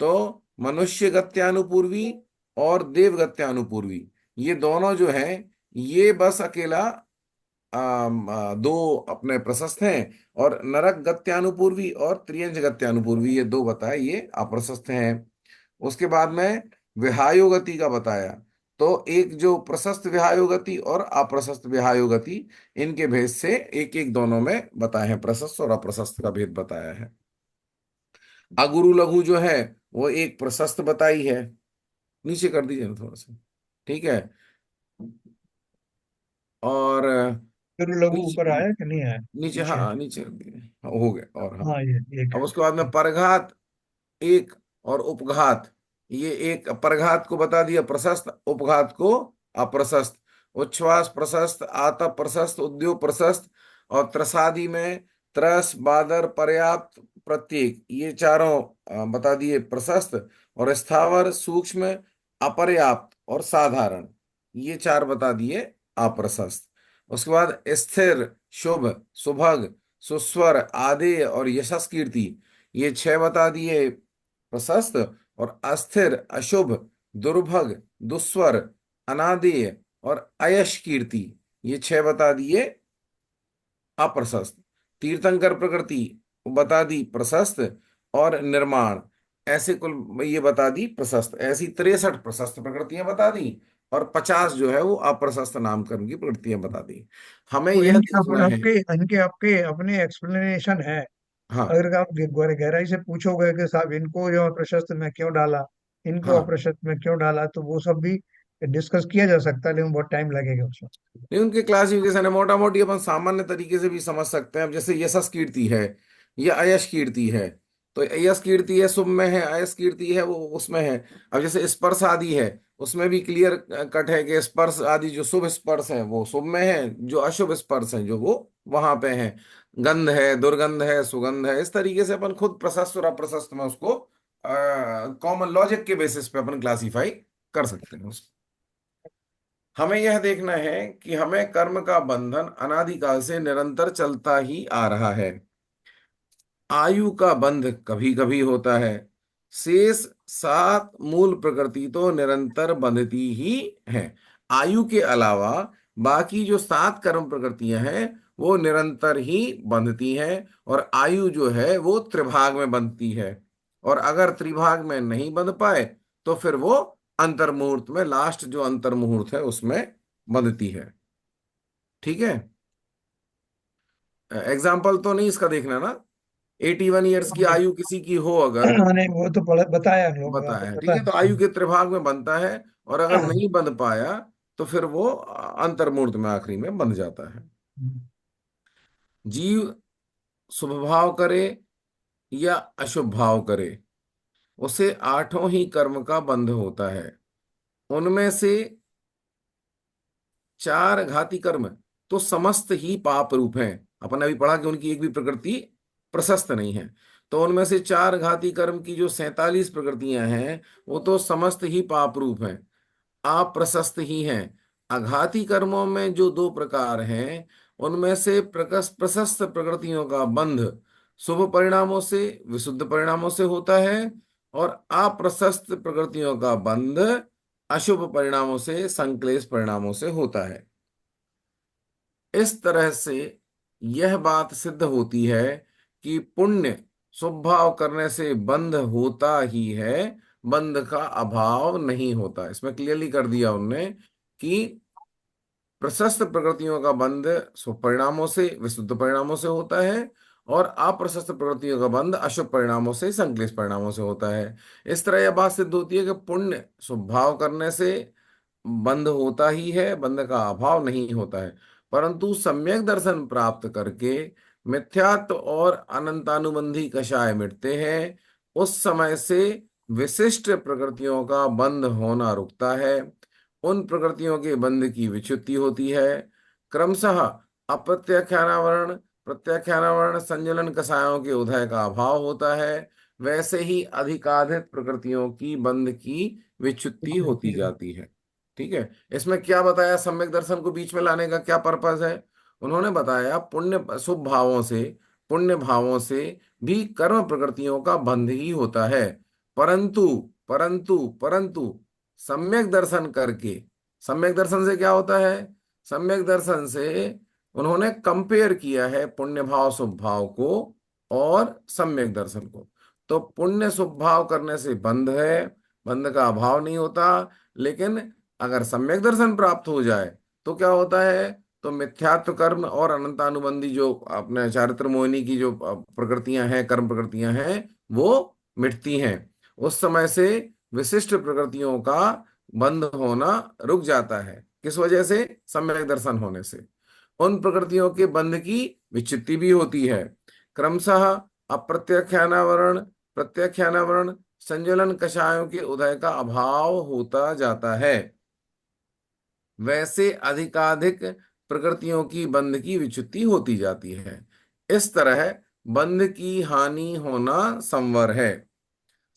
तो मनुष्य गत्यानुपूर्वी और देव गत्यानुपूर्वी, ये दोनों जो है ये बस अकेला दो अपने प्रशस्त हैं। और नरक गत्यानुपूर्वी और त्रियंज गत्यानुपूर्वी, ये दो बताए, ये अप्रशस्त हैं। उसके बाद में विहायो गति का बताया। तो एक जो प्रशस्त विहायो गति और अप्रशस्त विहायो गति, इनके भेद से एक एक दोनों में बताए हैं, प्रशस्त और अप्रशस्त का भेद बताया है। अगुरु लघु जो है वो एक प्रशस्त बताई है। नीचे कर दीजिए ना थोड़ा सा। ठीक है। और गुरु लघु ऊपर नीचे आया कि नहीं आया? नीचे, नीचे है। हाँ नीचे हो गया। और हाँ, हाँ ये एक अब है। उसके बाद में परघात एक और उपघात। ये एक परघात को बता दिया प्रशस्त, उपघात को अप्रशस्त। उच्छ्वास प्रशस्त, आतप प्रशस्त, उद्योग प्रशस्त, और त्रसादी में त्रस, बादर, पर्याप्त, प्रत्येक, ये चारों बता दिए प्रशस्त। और स्थावर, सूक्ष्म, अपर्याप्त और साधारण, ये चार बता दिए अप्रशस्त। उसके बाद स्थिर, शुभ, सुभग, सुस्वर, आदेय और यशस कीर्ति, ये छह बता दिए प्रशस्त। और अस्थिर, अशुभ, दुर्भग, दुस्वर, अनादेय और अयश कीर्ति, ये छह बता दिए अप्रशस्त। तीर्थंकर प्रकृति बता दी प्रशस्त, और निर्माण, ऐसे कुल ये बता दी प्रशस्त। ऐसी 63 प्रशस्त प्रकृतियां बता दी, और 50 जो है वो अप्रशस्त नामकरण की प्रकृतियां बता दी। हमें तो यह इनके देखना है। इनके आपके अपने एक्सप्लेनेशन है? हाँ, अगर आप गहराई से पूछोगे कि साहब इनको जो प्रशस्त में क्यों डाला, इनको हाँ, अप्रशस्त में क्यों डाला, तो वो सब भी डिस्कस किया जा सकता है, लेकिन बहुत टाइम लगेगा उसमें। नहीं, उनके क्लासिफिकेशन है, मोटा मोटी अपन सामान्य तरीके से भी समझ सकते हैं। अब जैसे यशस कीर्ति है, या अयश कीर्ति है, तो यश कीर्ति है शुभ में है, अयश कीर्ति है वो उसमें है। अब जैसे स्पर्श आदि है, उसमें भी क्लियर कट है कि स्पर्श आदि जो शुभ स्पर्श है वो शुभ में है, जो अशुभ स्पर्श है जो वो वहां पे है। गंध है, दुर्गंध है, सुगंध है, इस तरीके से अपन खुद प्रशस्त और अप्रशस्त में उसको कॉमन लॉजिक के बेसिस पे अपन क्लासीफाई कर सकते हैं उसको। हमें यह देखना है कि हमें कर्म का बंधन अनादिकाल से निरंतर चलता ही आ रहा है। आयु का बंध कभी कभी होता है। शेष 7 मूल प्रकृति तो निरंतर बंधती ही है। आयु के अलावा बाकी जो 7 कर्म प्रकृतियां हैं वो निरंतर ही बंधती हैं। और आयु जो है वो त्रिभाग में बंधती है। और अगर त्रिभाग में नहीं बंध पाए तो फिर वो अंतर मुहूर्त में, लास्ट जो अंतर मुहूर्त है उसमें बंधती है। ठीक है, एग्जाम्पल तो नहीं इसका देखना ना। 81 ईयर्स की आयु किसी की हो अगर, नहीं वो तो बताया हम लोग, बताया हमको है, ठीक पता है, तो आयु के त्रिभाग में बनता है। और अगर है। नहीं बंध पाया तो फिर वो अंतर्मूर्त में आखिरी में बंध जाता है। जीव शुभ भाव करे या अशुभ भाव करे, उसे 8 ही कर्म का बंध होता है। उनमें से 4 घाती कर्म तो समस्त ही पाप रूप हैं। अपन ने अभी पढ़ा कि उनकी एक भी प्रकृति प्रशस्त नहीं है। तो उनमें से 4 घाती कर्म की जो 47 प्रकृतियां हैं वो तो समस्त ही पाप रूप हैं, अप्रशस्त ही हैं। आघाती कर्मों में जो 2 प्रकार हैं, उनमें से प्रशस्त प्रकृतियों का बंध शुभ परिणामों से, विशुद्ध परिणामों से होता है। और अप्रशस्त प्रकृतियों का बंध अशुभ परिणामों से, संक्लेश परिणामों से होता है। इस तरह से यह बात सिद्ध होती है कि पुण्य शुभ भाव करने से बंध होता ही है, बंध का अभाव नहीं होता। इसमें क्लियरली कर दिया उनने कि प्रशस्त प्रकृतियों का बंध शुभ परिणामों से, विशुद्ध परिणामों से होता है। और अप्रशस्त प्रकृतियों का बंध अशुभ परिणामों से, संक्लेश परिणामों से होता है। इस तरह यह बात सिद्ध होती है कि पुण्य शुभ भाव करने से बंध होता ही है, बंध का अभाव नहीं होता है। परंतु सम्यक दर्शन प्राप्त करके मिथ्यात्व और अनंतानुबंधी कषाय मिटते हैं, उस समय से विशिष्ट प्रकृतियों का बंध होना रुकता है। उन प्रकृतियों के बंध की विच्युति होती है। क्रमशः अप्रत्याख्यानावरण, प्रत्याख्यानावरण, संजलन कषायों के उदय का अभाव होता है। वैसे ही अधिकाधिक प्रकृतियों की बंध की विच्युति होती जाती है। ठीक है, इसमें क्या बताया, सम्यक दर्शन को बीच में लाने का क्या पर्पस है। उन्होंने बताया पुण्य शुभ भावों से, पुण्य भावों से भी कर्म प्रकृतियों का बंध ही होता है। परंतु परंतु परंतु सम्यक दर्शन करके, सम्यक दर्शन से क्या होता है, सम्यक दर्शन से उन्होंने कंपेयर किया है पुण्य भाव शुभ भाव को और सम्यक दर्शन को। तो पुण्य शुभ भाव करने से बंध है, बंध का अभाव नहीं होता। लेकिन अगर सम्यक दर्शन प्राप्त हो जाए तो क्या होता है, तो मिथ्यात्व कर्म और अनंतानुबंधी जो अपने चारित्र मोहिनी की जो प्रकृतियां हैं, कर्म प्रकृतियां हैं, वो मिटती हैं। उस समय से विशिष्ट प्रकृतियों का बंध होना रुक जाता है। किस वजह से, सम्यक दर्शन होने से। उन प्रकृतियों के बंध की विच्युति भी होती है। क्रमशः अप्रत्याख्यानावरण, प्रत्याख्यानावरण, संज्वलन कषायों के उदय का अभाव होता जाता है। वैसे अधिकाधिक प्रकृतियों की बंध की विच्युति होती जाती है। इस तरह बंध की हानि होना संवर है।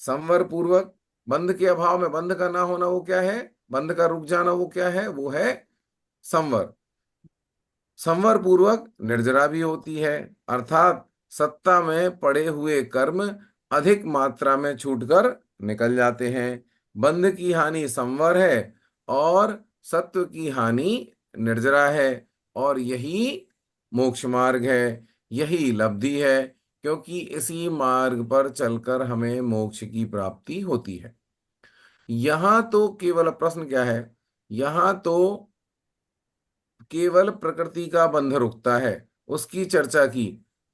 संवर पूर्वक बंध के अभाव में बंध का ना होना वो क्या है? बंध का रुक जाना वो क्या है? वो है संवर। संवर पूर्वक निर्जरा भी होती है, अर्थात सत्ता में पड़े हुए कर्म अधिक मात्रा में छूटकर निकल जाते हैं। बंध की हानि संवर है और सत्व की हानि निर्जरा है, और यही मोक्ष मार्ग है, यही लब्धि है, क्योंकि इसी मार्ग पर चलकर हमें मोक्ष की प्राप्ति होती है। यहां तो केवल प्रश्न क्या है? यहां तो केवल प्रकृति का बंध रुकता है, उसकी चर्चा की,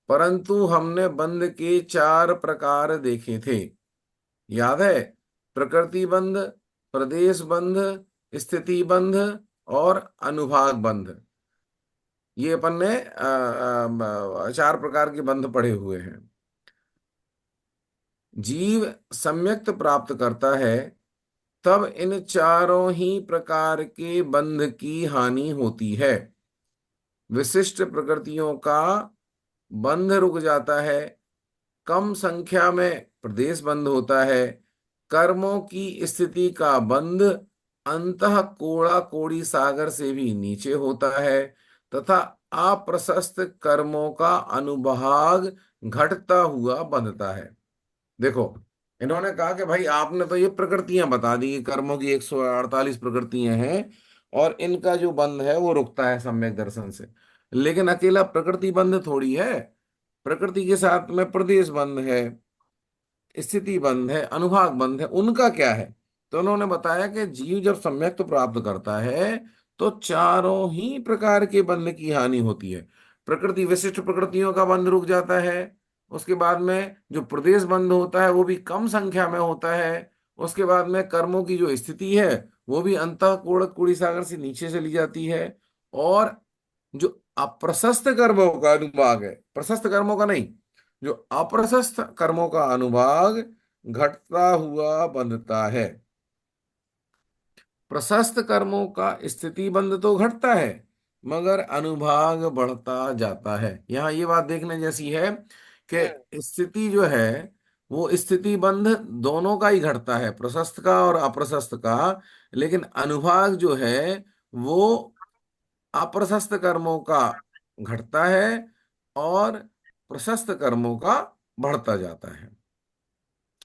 परंतु हमने बंध के 4 प्रकार देखे थे, याद है? प्रकृति बंध, प्रदेश बंध, स्थिति बंध और अनुभाग बंध। ये अपन ने 4 प्रकार के बंध पढ़े हुए हैं। जीव सम्यक्त प्राप्त करता है तब इन चारों ही प्रकार के बंध की हानि होती है। विशिष्ट प्रकृतियों का बंध रुक जाता है, कम संख्या में प्रदेश बंद होता है, कर्मों की स्थिति का बंध अंतः कोड़ा कोड़ी सागर से भी नीचे होता है, तथा अप्रशस्त कर्मों का अनुभाग घटता हुआ बंधता है। देखो, इन्होंने कहा कि भाई आपने तो ये प्रकृतियां बता दी कि कर्मों की 148 प्रकृतियां हैं और इनका जो बंध है वो रुकता है सम्यक दर्शन से, लेकिन अकेला प्रकृति बंध थोड़ी है। प्रकृति के साथ में प्रदेश बंध है, स्थिति बंध है, अनुभाग बंध है, उनका क्या है? तो उन्होंने बताया कि जीव जब सम्यक तो प्राप्त करता है तो चारों ही प्रकार के बंध की हानि होती है। प्रकृति विशिष्ट प्रकृतियों का बंध रुक जाता है, उसके बाद में जो प्रदेश बंध होता है वो भी कम संख्या में होता है, उसके बाद में कर्मों की जो स्थिति है वो भी अंतः कोण कुड़ी सागर से नीचे चली जाती है, और जो अप्रशस्त कर्मों का अनुभाग है, प्रशस्त कर्मों का नहीं, जो अप्रशस्त कर्मों का अनुभाग घटता हुआ बंधता है। प्रशस्त कर्मों का स्थिति बंध तो घटता है मगर अनुभाग बढ़ता जाता है। यहाँ ये बात देखने जैसी है कि स्थिति जो है वो स्थिति बंध दोनों का ही घटता है, प्रशस्त का और अप्रशस्त का, लेकिन अनुभाग जो है वो अप्रशस्त कर्मों का घटता है और प्रशस्त कर्मों का बढ़ता जाता है।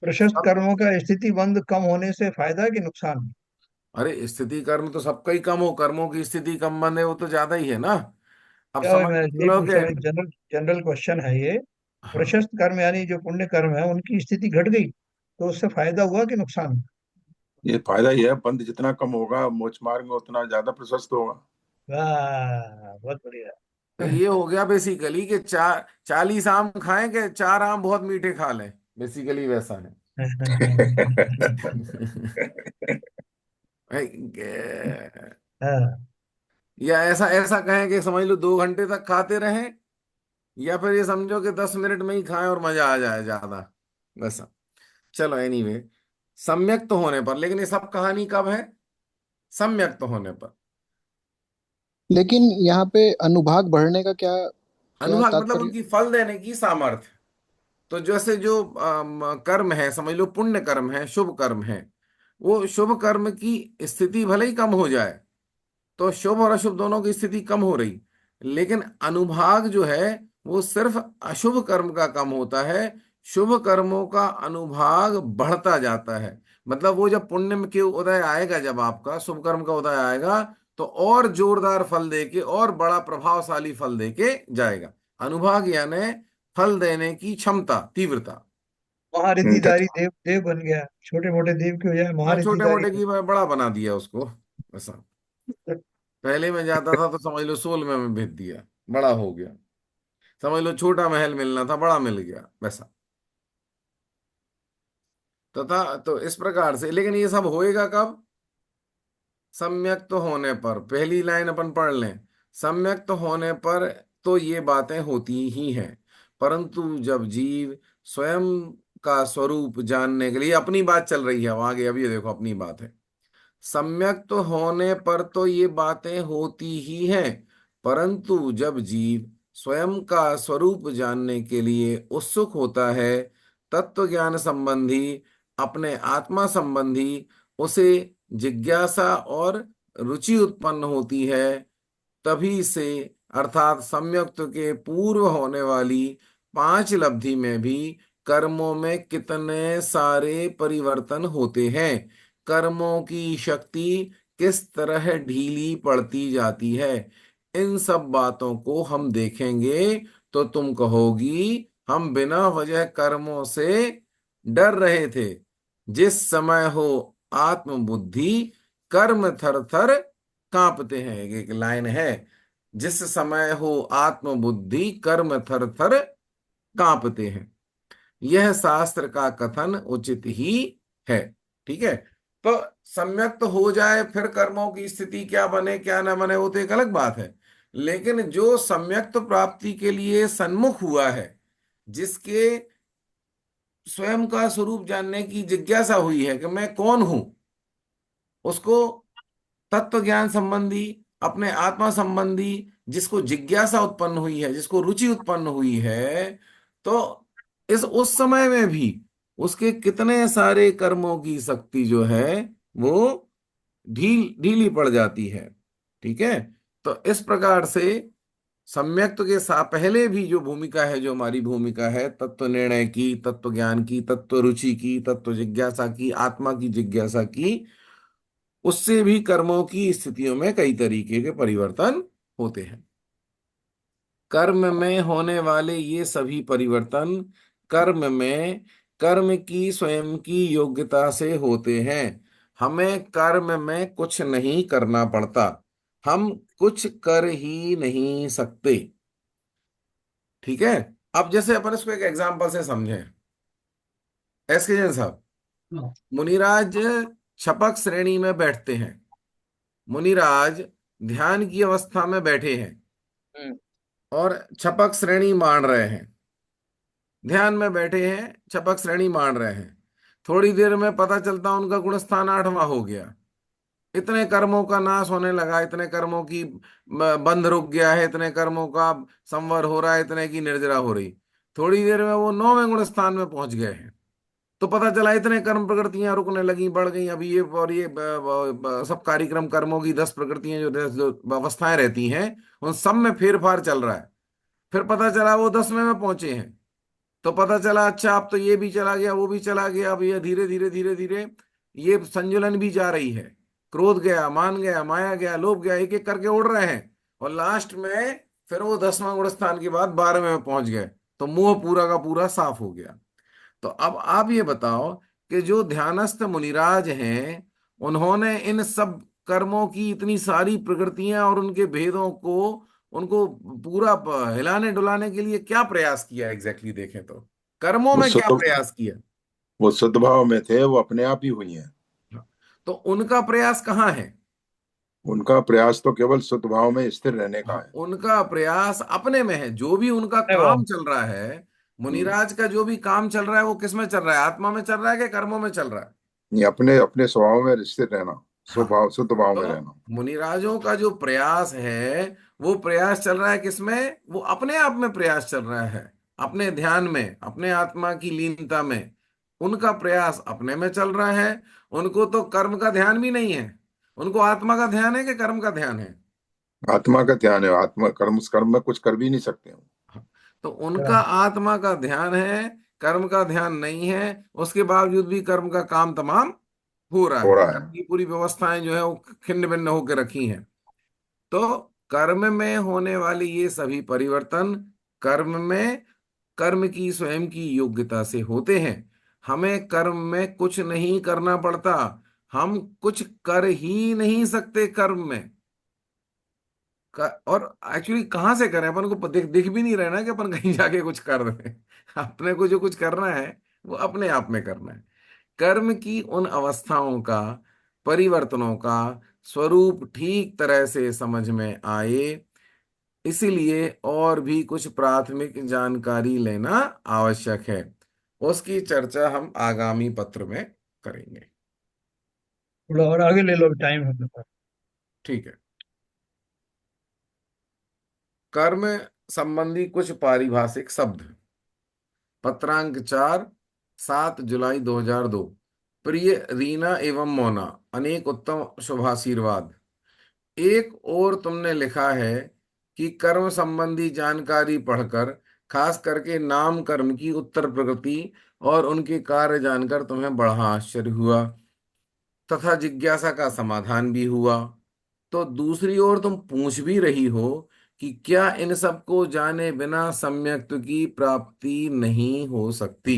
प्रशस्त कर्मों का स्थिति बंध कम होने से फायदा कि नुकसान? अरे स्थिति कर्म तो सबका ही कम हो, कर्मों की स्थिति कम बने वो तो ज्यादा ही है ना। अब क्या समझ मैं के यही चलो पूछ कि रहा हूँ, जनरल जनरल क्वेश्चन है ये। हाँ, प्रशस्त कर्म यानी जो पुण्य कर्म है उनकी स्थिति घट गई तो उससे फायदा हुआ कि नुकसान? ये फायदा ही है, बंद जितना कम होगा मोक्ष मार्ग में उतना ज्यादा प्रशस्त होगा। वाह, बहुत बढ़िया। तो ये हो गया बेसिकली कि 40 आम खाएं कि 4 आम बहुत मीठे खा लें, बेसिकली वैसा है। हाँ, या ऐसा ऐसा कहें कि समझ लो 2 घंटे तक खाते रहें, या फिर ये समझो कि 10 मिनट में ही खाएं और मजा आ जाए ज्यादा, वैसा। चलो एनीवे, सम्यक तो होने पर, लेकिन ये सब कहानी कब है? सम्यक तो होने पर। लेकिन यहाँ पे अनुभाग बढ़ने का क्या क्या अनुभाग मतलब तात्पर्य? उनकी फल देने की सामर्थ्य। तो जैसे जो कर्म है, समझ लो पुण्य कर्म है, शुभ कर्म है, वो शुभ कर्म की स्थिति भले ही कम हो जाए, तो शुभ और अशुभ दोनों की स्थिति कम हो रही, लेकिन अनुभाग जो है वो सिर्फ अशुभ कर्म का कम होता है, शुभ कर्मों का अनुभाग बढ़ता जाता है। मतलब वो जब पुण्य में के उदय आएगा, जब आपका शुभ कर्म का उदय आएगा तो और जोरदार फल देके और बड़ा प्रभावशाली फल देके जाएगा। अनुभाग यानी फल देने की क्षमता, तीव्रता। महारिद्धिधारी देव देव बन गया, छोटे मोटे देव की बजाय हाँ, छोटे महारिद्धिधारी मोटे की बड़ा बना दिया उसको, ऐसा। देव। पहले में जाता था तो समझ लो 16 में भेज दिया, बड़ा हो गया। समझ लो छोटा महल मिलना था, बड़ा मिल गया, वैसा। तथा तो इस प्रकार से, लेकिन ये सब होएगा कब? सम्यक तो होने पर। पहली लाइन अपन पढ़ लें, सम्यक्त होने पर तो ये बातें होती ही हैं, परंतु जब जीव स्वयं का स्वरूप जानने के लिए, अपनी बात चल रही है आगे, अब ये देखो अपनी बात है। सम्यक तो होने पर तो ये बातें होती ही हैं, परंतु जब जीव स्वयं का स्वरूप जानने के लिए उत्सुक होता है, तत्व ज्ञान संबंधी, अपने आत्मा संबंधी उसे जिज्ञासा और रुचि उत्पन्न होती है, तभी से, अर्थात सम्यक्त के पूर्व होने वाली पांच लब्धि में भी कर्मों में कितने सारे परिवर्तन होते हैं, कर्मों की शक्ति किस तरह ढीली पड़ती जाती है, इन सब बातों को हम देखेंगे तो तुम कहोगी हम बिना वजह कर्मों से डर रहे थे। जिस समय हो आत्मबुद्धि, कर्म थर थर कांपते हैं, एक लाइन है, जिस समय हो आत्मबुद्धि कर्म थर थर कांपते हैं। यह शास्त्र का कथन उचित ही है। ठीक है, तो सम्यक तो हो जाए, फिर कर्मों की स्थिति क्या बने क्या ना बने वो तो एक अलग बात है, लेकिन जो सम्यक प्राप्ति के लिए सन्मुख हुआ है, जिसके स्वयं का स्वरूप जानने की जिज्ञासा हुई है कि मैं कौन हूं, उसको तत्व ज्ञान संबंधी, अपने आत्मा संबंधी जिसको जिज्ञासा उत्पन्न हुई है, जिसको रुचि उत्पन्न हुई है, तो इस उस समय में भी उसके कितने सारे कर्मों की शक्ति जो है वो ढीली पड़ जाती है। ठीक है, तो इस प्रकार से सम्यक्त के साथ पहले भी जो भूमिका है, जो हमारी भूमिका है तत्व निर्णय की, तत्व ज्ञान की, तत्व रुचि की, तत्व जिज्ञासा की, आत्मा की जिज्ञासा की, उससे भी कर्मों की स्थितियों में कई तरीके के परिवर्तन होते हैं। कर्म में होने वाले ये सभी परिवर्तन कर्म में कर्म की स्वयं की योग्यता से होते हैं। हमें कर्म में कुछ नहीं करना पड़ता, हम कुछ कर ही नहीं सकते। ठीक है, अब जैसे अपन इसको एक एग्जांपल से समझें। एस के जैन साहब, मुनिराज छपक श्रेणी में बैठते हैं, मुनिराज ध्यान की अवस्था में बैठे हैं हम्म। और छपक श्रेणी मान रहे हैं, ध्यान में बैठे हैं, छपक श्रेणी मान रहे हैं। थोड़ी देर में पता चलता उनका गुणस्थान 8वां हो गया, इतने कर्मों का नाश होने लगा, इतने कर्मों की बंध रुक गया है, इतने कर्मों का संवर हो रहा है, इतने की निर्जरा हो रही। थोड़ी देर में वो 9वें गुणस्थान में पहुंच गए हैं, तो पता चला इतने कर्म प्रकृतियां रुकने लगी, बढ़ गई। अभी ये और ये सब कार्यक्रम कर्मों की 10 प्रकृतियां जो अवस्थाएं रहती हैं, उन सब में फेरफार चल रहा है। फिर पता चला वो 10वें में पहुंचे हैं, तो पता चला अच्छा अब तो ये भी चला गया, वो भी चला गया, अब ये धीरे धीरे धीरे धीरे ये संजुलन भी जा रही है। क्रोध गया, मान गया, माया गया, लोभ गया, एक एक करके उड़ रहे हैं, और लास्ट में फिर वो 10वां गुण स्थान के बाद 12वें में पहुंच गए, तो मुंह पूरा का पूरा साफ हो गया। तो अब आप ये बताओ कि जो ध्यानस्थ मुनिराज हैं, उन्होंने इन सब कर्मों की इतनी सारी प्रकृतियां और उनके भेदों को, उनको पूरा हिलाने डुलाने के लिए क्या प्रयास किया एग्जैक्टली देखें तो, कर्मों वो में क्या शुद्ध प्रयास किया? वो सद्भाव में थे, वो अपने आप ही हुई हैं। तो उनका प्रयास कहाँ है? उनका प्रयास तो केवल सद्भाव में स्थिर रहने का हाँ, है। उनका प्रयास अपने में है। जो भी उनका अरे वाह। काम चल रहा है, हम्म। मुनिराज का जो भी काम चल रहा है, वो किस में चल रहा है? आत्मा में चल रहा है कि कर्मों में चल रहा है? ये अपने अपने स्वभाव में स्थिर रहना, हाँ, स्वभाव शुद्ध भाव में तो रहना। मुनिराजों का जो प्रयास है, वो प्रयास चल रहा है किसमें? वो अपने आप में प्रयास चल रहा है, अपने ध्यान में, अपने आत्मा की लीनता में। उनका प्रयास अपने में चल रहा है, उनको तो कर्म का ध्यान भी नहीं है। उनको आत्मा का ध्यान है कि कर्म का ध्यान है? आत्मा का ध्यान है, आत्मा कर्म कर्म में कुछ कर भी नहीं सकते हम। हाँ, तो उनका आत्मा का ध्यान है, कर्म का ध्यान नहीं है। उसके बावजूद भी कर्म का काम तमाम हो रहा हो है, रहा है। कर्म की पूरी व्यवस्थाएं जो है वो खिन्न भिन्न होकर रखी हैं। तो कर्म में होने वाले ये सभी परिवर्तन कर्म में कर्म की स्वयं की योग्यता से होते हैं। हमें कर्म में कुछ नहीं करना पड़ता, हम कुछ कर ही नहीं सकते कर्म में। और एक्चुअली कहाँ से करें? अपन को दिख भी नहीं रहा ना कि अपन कहीं जाके कुछ कर रहे हैं। अपने को जो कुछ करना है वो अपने आप में करना है। कर्म की उन अवस्थाओं का, परिवर्तनों का स्वरूप ठीक तरह से समझ में आए, इसीलिए और भी कुछ प्राथमिक जानकारी लेना आवश्यक है। उसकी चर्चा हम आगामी पत्र में करेंगे। थोड़ा और आगे ले लो, टाइम है अपने पास। ठीक है। कर्म संबंधी कुछ पारिभाषिक शब्द। पत्रांक 4, 7 जुलाई 2002। प्रिय रीना एवं मोना, अनेक उत्तम शुभाशीर्वाद। एक और तुमने लिखा है कि कर्म संबंधी जानकारी पढ़कर, खास करके नाम कर्म की उत्तर प्रकृति और उनके कार्य जानकर तुम्हें बड़ा आश्चर्य हुआ तथा जिज्ञासा का समाधान भी हुआ। तो दूसरी ओर तुम पूछ भी रही हो कि क्या इन सब को जाने बिना सम्यक्त की प्राप्ति नहीं हो सकती।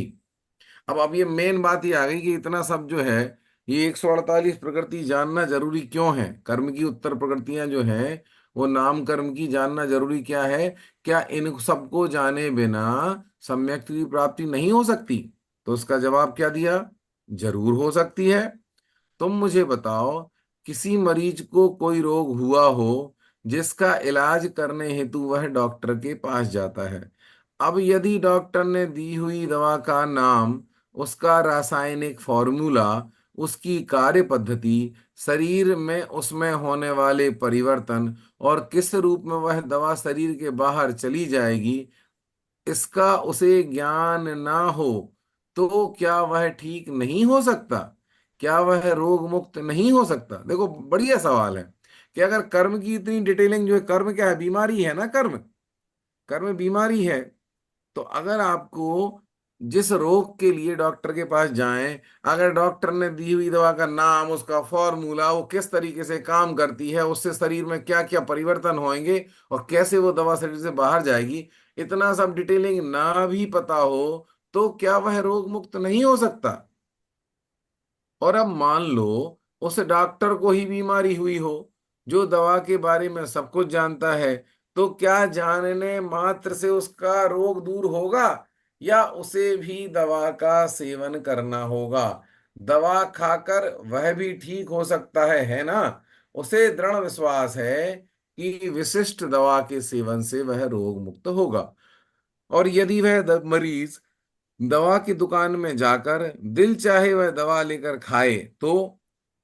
अब ये मेन बात ही आ गई कि इतना सब जो है, ये 148 प्रकृति जानना जरूरी क्यों है। कर्म की उत्तर प्रकृतियां जो है, वो नाम कर्म की जानना जरूरी क्या है। क्या इन सबको जाने बिना सम्यक की प्राप्ति नहीं हो सकती। तो उसका जवाब क्या दिया, जरूर हो सकती है। तुम मुझे बताओ, किसी मरीज को कोई रोग हुआ हो जिसका इलाज करने हेतु वह डॉक्टर के पास जाता है। अब यदि डॉक्टर ने दी हुई दवा का नाम, उसका रासायनिक फॉर्मूला, उसकी कार्य पद्धति, शरीर में उसमें होने वाले परिवर्तन और किस रूप में वह दवा शरीर के बाहर चली जाएगी, इसका उसे ज्ञान ना हो, तो क्या वह ठीक नहीं हो सकता। क्या वह रोग मुक्त नहीं हो सकता। देखो बढ़िया सवाल है कि अगर कर्म की इतनी डिटेलिंग जो है, कर्म क्या है, बीमारी है ना। कर्म कर्म बीमारी है। तो अगर आपको जिस रोग के लिए डॉक्टर के पास जाएं, अगर डॉक्टर ने दी हुई दवा का नाम, उसका फॉर्मूला, वो किस तरीके से काम करती है, उससे शरीर में क्या क्या परिवर्तन होंगे और कैसे वो दवा शरीर से बाहर जाएगी, इतना सब डिटेलिंग ना भी पता हो, तो क्या वह रोग मुक्त नहीं हो सकता। और अब मान लो उस डॉक्टर को ही बीमारी हुई हो, जो दवा के बारे में सब कुछ जानता है, तो क्या जानने मात्र से उसका रोग दूर होगा, या उसे भी दवा का सेवन करना होगा। दवा खाकर वह भी ठीक हो सकता है ना। उसे दृढ़ विश्वास है कि विशिष्ट दवा के सेवन से वह रोग मुक्त होगा। और यदि वह मरीज दवा की दुकान में जाकर दिल चाहे वह दवा लेकर खाए, तो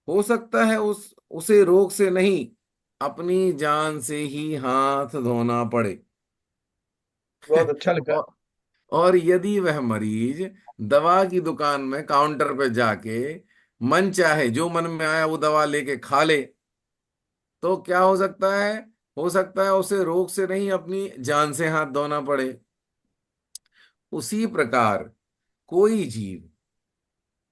हो सकता है उसे रोग से नहीं, अपनी जान से ही हाथ धोना पड़े। बहुत अच्छा लिखा है। और, और यदि वह मरीज दवा की दुकान में काउंटर पर जाके मन चाहे जो मन में आया वो दवा लेके खा ले, तो क्या हो सकता है, हो सकता है उसे रोग से नहीं, अपनी जान से हाथ धोना पड़े। उसी प्रकार कोई जीव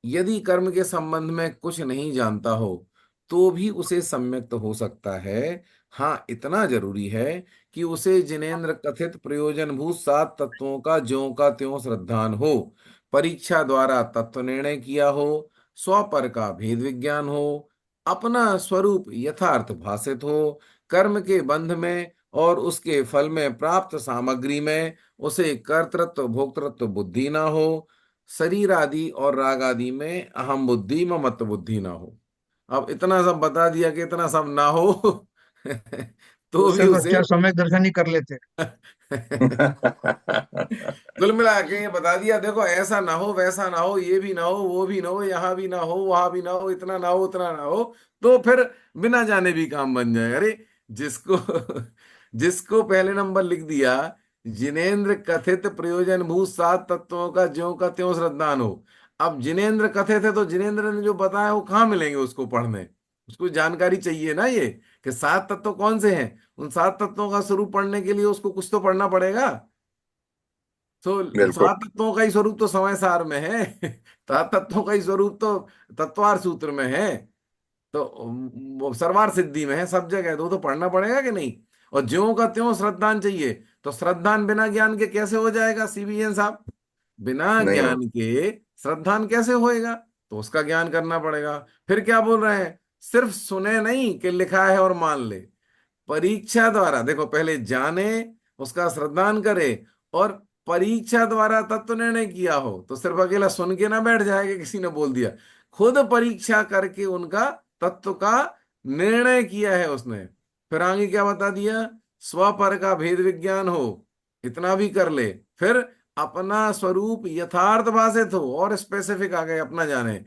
यदि कर्म के संबंध में कुछ नहीं जानता हो, तो भी उसे सम्यक्त हो सकता है। हाँ, इतना जरूरी है कि उसे जिनेन्द्र कथित प्रयोजनभूत 7 तत्वों का ज्यों का त्यों श्रद्धान हो, परीक्षा द्वारा तत्व निर्णय किया हो, स्वपर का भेद विज्ञान हो, अपना स्वरूप यथार्थ भाषित हो, कर्म के बंध में और उसके फल में प्राप्त सामग्री में उसे कर्तृत्व भोक्तृत्व बुद्धि ना हो, शरीर आदि और राग आदि में अहम बुद्धि ममत्व बुद्धि ना हो। अब इतना सब बता दिया कि इतना सब ना हो तो तो भी उससे तो उसे अच्छा समय दर्शन ही कर लेते। कुल मिला के ये बता दिया, देखो ऐसा ना हो, वैसा ना हो, ये भी ना हो, वो भी ना हो, यहाँ भी ना हो, वहां भी ना हो, इतना ना हो, उतना ना हो, तो फिर बिना जाने भी काम बन जाए। अरे जिसको जिसको पहले नंबर लिख दिया, जिनेन्द्र कथित प्रयोजन भूत 7 तत्वों का ज्यों का त्यों श्रद्धान हो। अब जिनेन्द्र कथित है, तो जिनेन्द्र ने जो बताया वो कहाँ मिलेंगे उसको पढ़ने। उसको जानकारी चाहिए ना, ये कि 7 तत्व कौन से हैं। उन 7 तत्वों का स्वरूप पढ़ने के लिए उसको कुछ तो पढ़ना पड़ेगा। तो बिल्कुल। 7 तत्वों का ही स्वरूप तो समय सार में है। 7 तत्वों का ही स्वरूप तो तत्वार सूत्र में है। तो वो सर्वार सिद्धि में है, सब जगह। तो पढ़ना पड़ेगा कि नहीं। और ज्यों का त्यों श्रद्धान चाहिए, तो श्रद्धान बिना ज्ञान के कैसे हो जाएगा सीबीएन साहब। बिना नहीं हो। ज्ञान के श्रद्धान कैसे होएगा। तो उसका ज्ञान करना पड़ेगा। फिर क्या बोल रहे हैं, सिर्फ सुने नहीं कि लिखा है और मान ले। परीक्षा द्वारा, देखो पहले जाने, उसका श्रद्धान करे, और परीक्षा द्वारा तत्व निर्णय किया हो। तो सिर्फ अकेला सुन के ना बैठ जाएगा, किसी ने बोल दिया, खुद परीक्षा करके उनका तत्व का निर्णय किया है उसने। फिर आगे क्या बता दिया, स्वपर का भेद विज्ञान हो, इतना भी कर ले, फिर अपना स्वरूप यथार्थ भाषित हो, और स्पेसिफिक आ गए अपना जाने,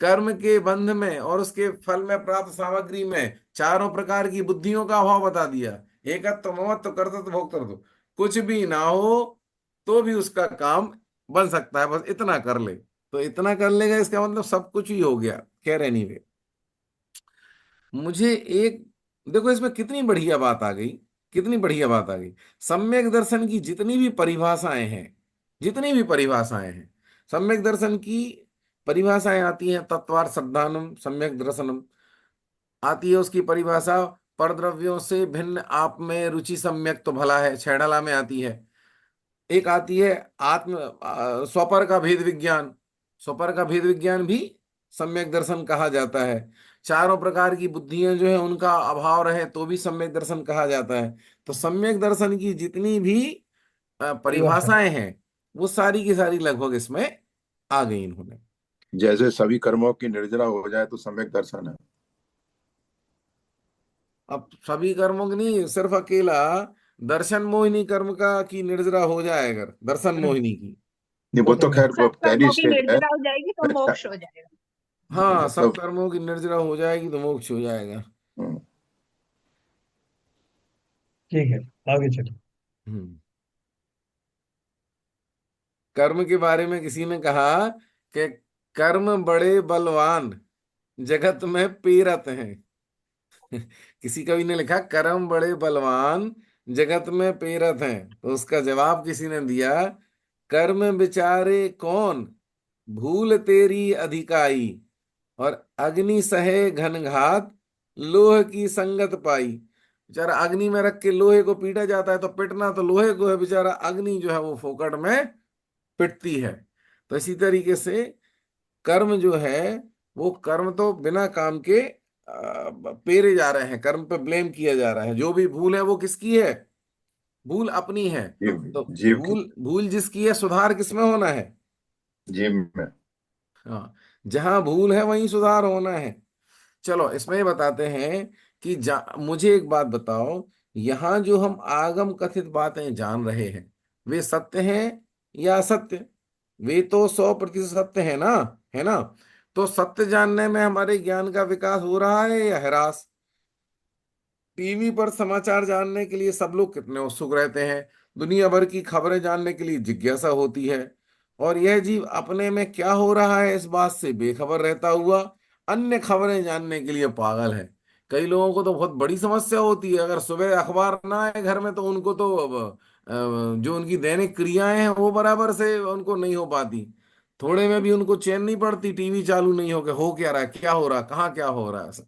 कर्म के बंध में और उसके फल में प्राप्त सामग्री में चारों प्रकार की बुद्धियों का अभाव बता दिया, एकत्व ममत्व कर्तृत्व भोक्तृत्व कुछ भी ना हो तो भी उसका काम बन सकता है, बस इतना कर ले। तो इतना कर लेगा इसका मतलब सब कुछ ही हो गया। खैर एनीवे, मुझे एक, देखो इसमें कितनी बढ़िया बात आ गई, कितनी बढ़िया बात आ गई। सम्यक दर्शन की जितनी भी परिभाषाएं हैं, जितनी भी परिभाषाएं हैं, सम्यक दर्शन की परिभाषाएं आती हैं, तत्वार्थ श्रद्धानम सम्यक दर्शनम आती है उसकी परिभाषा, परद्रव्यों से भिन्न आप में रुचि सम्यक तो भला है, छैड़ला में आती है। एक आती है स्वपर का भेद विज्ञान, स्वपर का भेद विज्ञान भी सम्यक दर्शन कहा जाता है। चारों प्रकार की बुद्धियां जो है उनका अभाव रहे तो भी सम्यक दर्शन कहा जाता है। तो सम्यक दर्शन की जितनी भी परिभाषा। परिभाषाएं हैं वो सारी की सारी लगभग इसमें आ गई इन्होंने। जैसे सभी कर्मों की निर्जरा हो जाए तो सम्यक दर्शन है। अब सभी कर्मों की नहीं, सिर्फ अकेला दर्शन मोहिनी कर्म का की निर्जरा हो जाए, अगर दर्शन मोहिनी की, नहीं, वो वो तो तो नहीं। खैर वो सब पहली कर्मों की स्टेज है। निर्जरा हो जाएगी तो मोक्ष हो जाएगा। हाँ सब मतलब कर्मों की निर्जरा हो जाएगी तो मोक्ष हो जाएगा। हम्म, ठीक है, आगे चलो। हम्म। कर्म के बारे में किसी ने कहा कि कर्म बड़े बलवान जगत में पीरत हैं। किसी कवि ने लिखा कर्म बड़े बलवान जगत में पेरत हैं, तो उसका जवाब किसी ने दिया, कर्म बिचारे कौन भूल तेरी अधिकाई, और अग्नि सहे घनघात लोह की संगत पाई। बेचारा अग्नि में रख के लोहे को पीटा जाता है तो पिटना तो लोहे को है, बेचारा अग्नि जो है वो फोकट में पिटती है। तो इसी तरीके से कर्म जो है, वो कर्म तो बिना काम के पेरे जा रहे हैं, कर्म पे ब्लेम किया जा रहा है। जो भी भूल है वो किसकी है? भूल अपनी है। जीव तो जीव की, भूल भूल जिसकी है, सुधार किसमें होना है? जीव में। हाँ, जहां भूल है वहीं सुधार होना है। चलो इसमें ये बताते हैं कि मुझे एक बात बताओ, यहाँ जो हम आगम कथित बातें जान रहे हैं वे सत्य हैं या असत्य? वे तो 100% सत्य है ना, है ना? तो सत्य जानने में हमारे ज्ञान का विकास हो रहा है या ह्रास? टीवी पर समाचार जानने के लिए सब लोग कितने उत्सुक रहते हैं, दुनिया भर की खबरें जानने के लिए जिज्ञासा होती है, और यह जीव अपने में क्या हो रहा है इस बात से बेखबर रहता हुआ अन्य खबरें जानने के लिए पागल है। कई लोगों को तो बहुत बड़ी समस्या होती है, अगर सुबह अखबार ना आए घर में तो उनको तो जो उनकी दैनिक क्रियाएं हैं वो बराबर से उनको नहीं हो पाती, थोड़े में भी उनको चैन नहीं पड़ती, टीवी चालू नहीं हो गया, हो क्या रहा है, क्या हो रहा है, कहाँ क्या हो रहा है।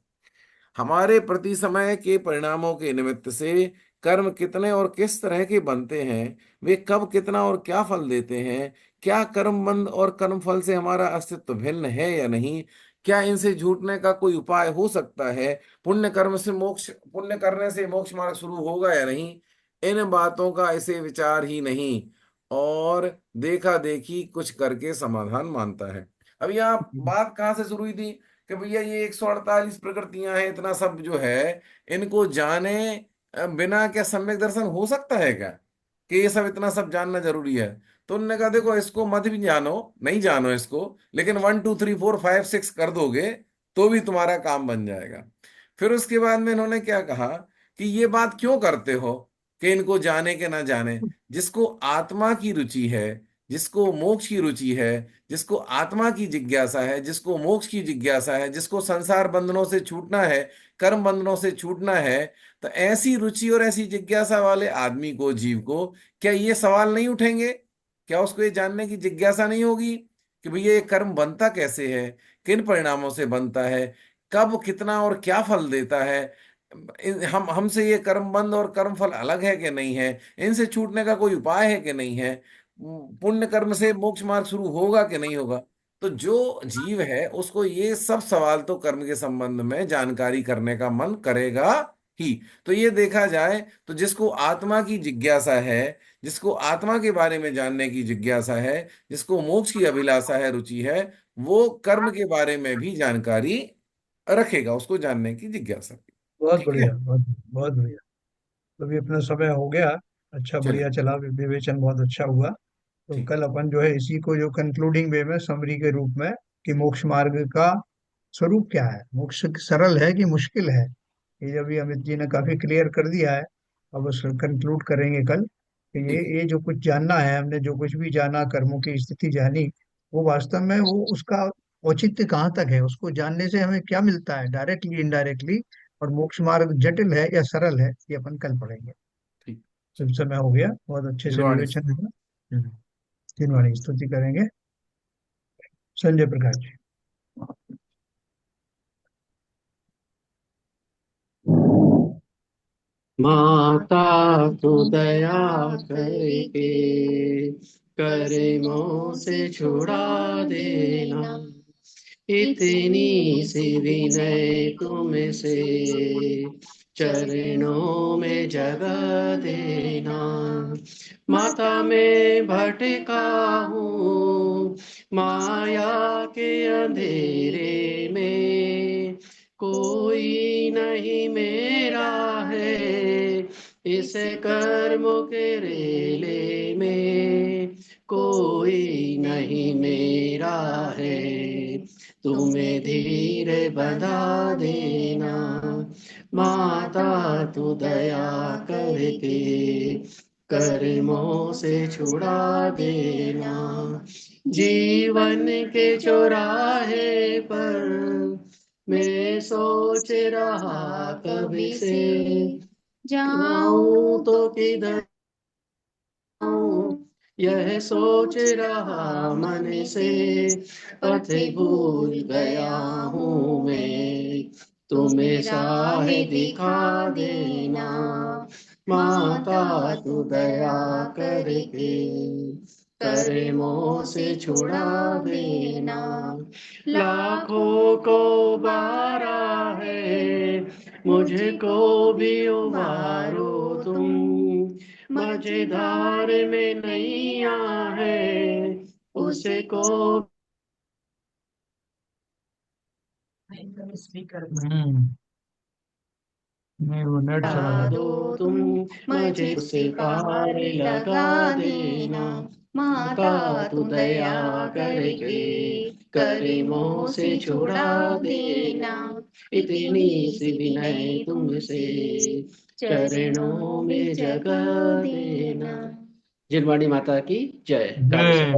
हमारे प्रति समय के परिणामों के निमित्त से कर्म कितने और किस तरह के बनते हैं, वे कब कितना और क्या फल देते हैं, क्या कर्म बंध और कर्म फल से हमारा अस्तित्व भिन्न है या नहीं, क्या इनसे छूटने का कोई उपाय हो सकता है, पुण्य कर्म से मोक्ष, पुण्य करने से मोक्ष मार्ग शुरू होगा या नहीं, इन बातों का ऐसे विचार ही नहीं और देखा देखी कुछ करके समाधान मानता है। अब यहाँ बात कहाँ से शुरू हुई थी कि भैया ये 148 प्रकृतियां हैं, इतना सब जो है इनको जाने बिना क्या सम्यक दर्शन हो सकता है क्या, कि ये सब इतना सब जानना जरूरी है? तो उन्होंने कहा देखो इसको मत भी जानो, नहीं जानो इसको, लेकिन 1 2 3 4 5 6 कर दोगे तो भी तुम्हारा काम बन जाएगा। फिर उसके बाद में इन्होंने क्या कहा कि ये बात क्यों करते हो कि इनको जाने के ना जाने, जिसको आत्मा की रुचि है, जिसको मोक्ष की रुचि है, जिसको आत्मा की जिज्ञासा है, जिसको मोक्ष की जिज्ञासा है, जिसको संसार बंधनों से छूटना है, कर्म बंधनों से छूटना है, तो ऐसी रुचि और ऐसी जिज्ञासा वाले आदमी को, जीव को, क्या ये सवाल नहीं उठेंगे? क्या उसको ये जानने की जिज्ञासा नहीं होगी कि भैया ये कर्म बनता कैसे है, किन परिणामों से बनता है, कब कितना और क्या फल देता है, हम हमसे ये कर्म बंध और कर्म फल अलग है कि नहीं है, इनसे छूटने का कोई उपाय है कि नहीं है, पुण्य कर्म से मोक्ष मार्ग शुरू होगा कि नहीं होगा? तो जो जीव है उसको ये सब सवाल तो कर्म के संबंध में जानकारी करने का मन करेगा ही। तो ये देखा जाए तो जिसको आत्मा की जिज्ञासा है, जिसको आत्मा के बारे में जानने की जिज्ञासा है, जिसको मोक्ष की अभिलाषा है, रुचि है, वो कर्म के बारे में भी जानकारी रखेगा, उसको जानने की जिज्ञासा। बहुत ठीक है। बढ़िया, बहुत बहुत बढ़िया। अभी अपना समय हो गया। अच्छा, चलिए। बढ़िया चला, विवेचन बहुत अच्छा हुआ। तो ठीक। कल अपन जो है इसी को जो कंक्लूडिंग वे में, समरी के रूप में, कि मोक्ष मार्ग का स्वरूप क्या है, मोक्ष सरल है कि मुश्किल है, ये अभी अमित जी ने काफी क्लियर कर दिया है। अब उस कंक्लूड करेंगे कल कि ठीक है। ये जो कुछ जानना है, हमने जो कुछ भी जाना, कर्मों की स्थिति जानी, वो वास्तव में वो उसका औचित्य कहाँ तक है, उसको जानने से हमें क्या मिलता है, डायरेक्टली इनडायरेक्टली, और मोक्ष मार्ग जटिल है या सरल है, ये अपन कल पढ़ेंगे। ठीक। सब समय हो गया, बहुत अच्छे से दिलवाणी। विवेचन हुआ। तीन वाणी स्तुति करेंगे। संजय प्रकाश जी। माता तू दया करके कर्मों से छुड़ा देना, इतनी सी विनय तुमसे चरणों में जगह देना। माता मैं भटका हूँ माया के अंधेरे में, कोई नहीं मेरा है इस कर्म के रेले में, कोई नहीं मेरा है, तुम्हें धीरे बंधा देना। माता तू दया करके कर्मों से छुड़ा देना। जीवन के चौराहे पर मैं सोच रहा कभी से, जाऊं तो किधर जाऊं, यह सोच रहा मन से, पथ भूल गया हूँ मैं, तुम्हें राह दिखा देना। माता तू दया करके कर्मों से छुड़ा देना। लाखों को बारा है मुझको भी उबारो तुम, मझधार में नैया है उसे को। हम्म नहीं, वो नेट चला लगा गया। दो तुम मुझे उसे पार लगा देना। माता तू दया करके कर्मों से छुड़ा देना, इतनी सी विनय तुमसे चरणों में जगह देना। जिनवाणी माता की जय। काली जय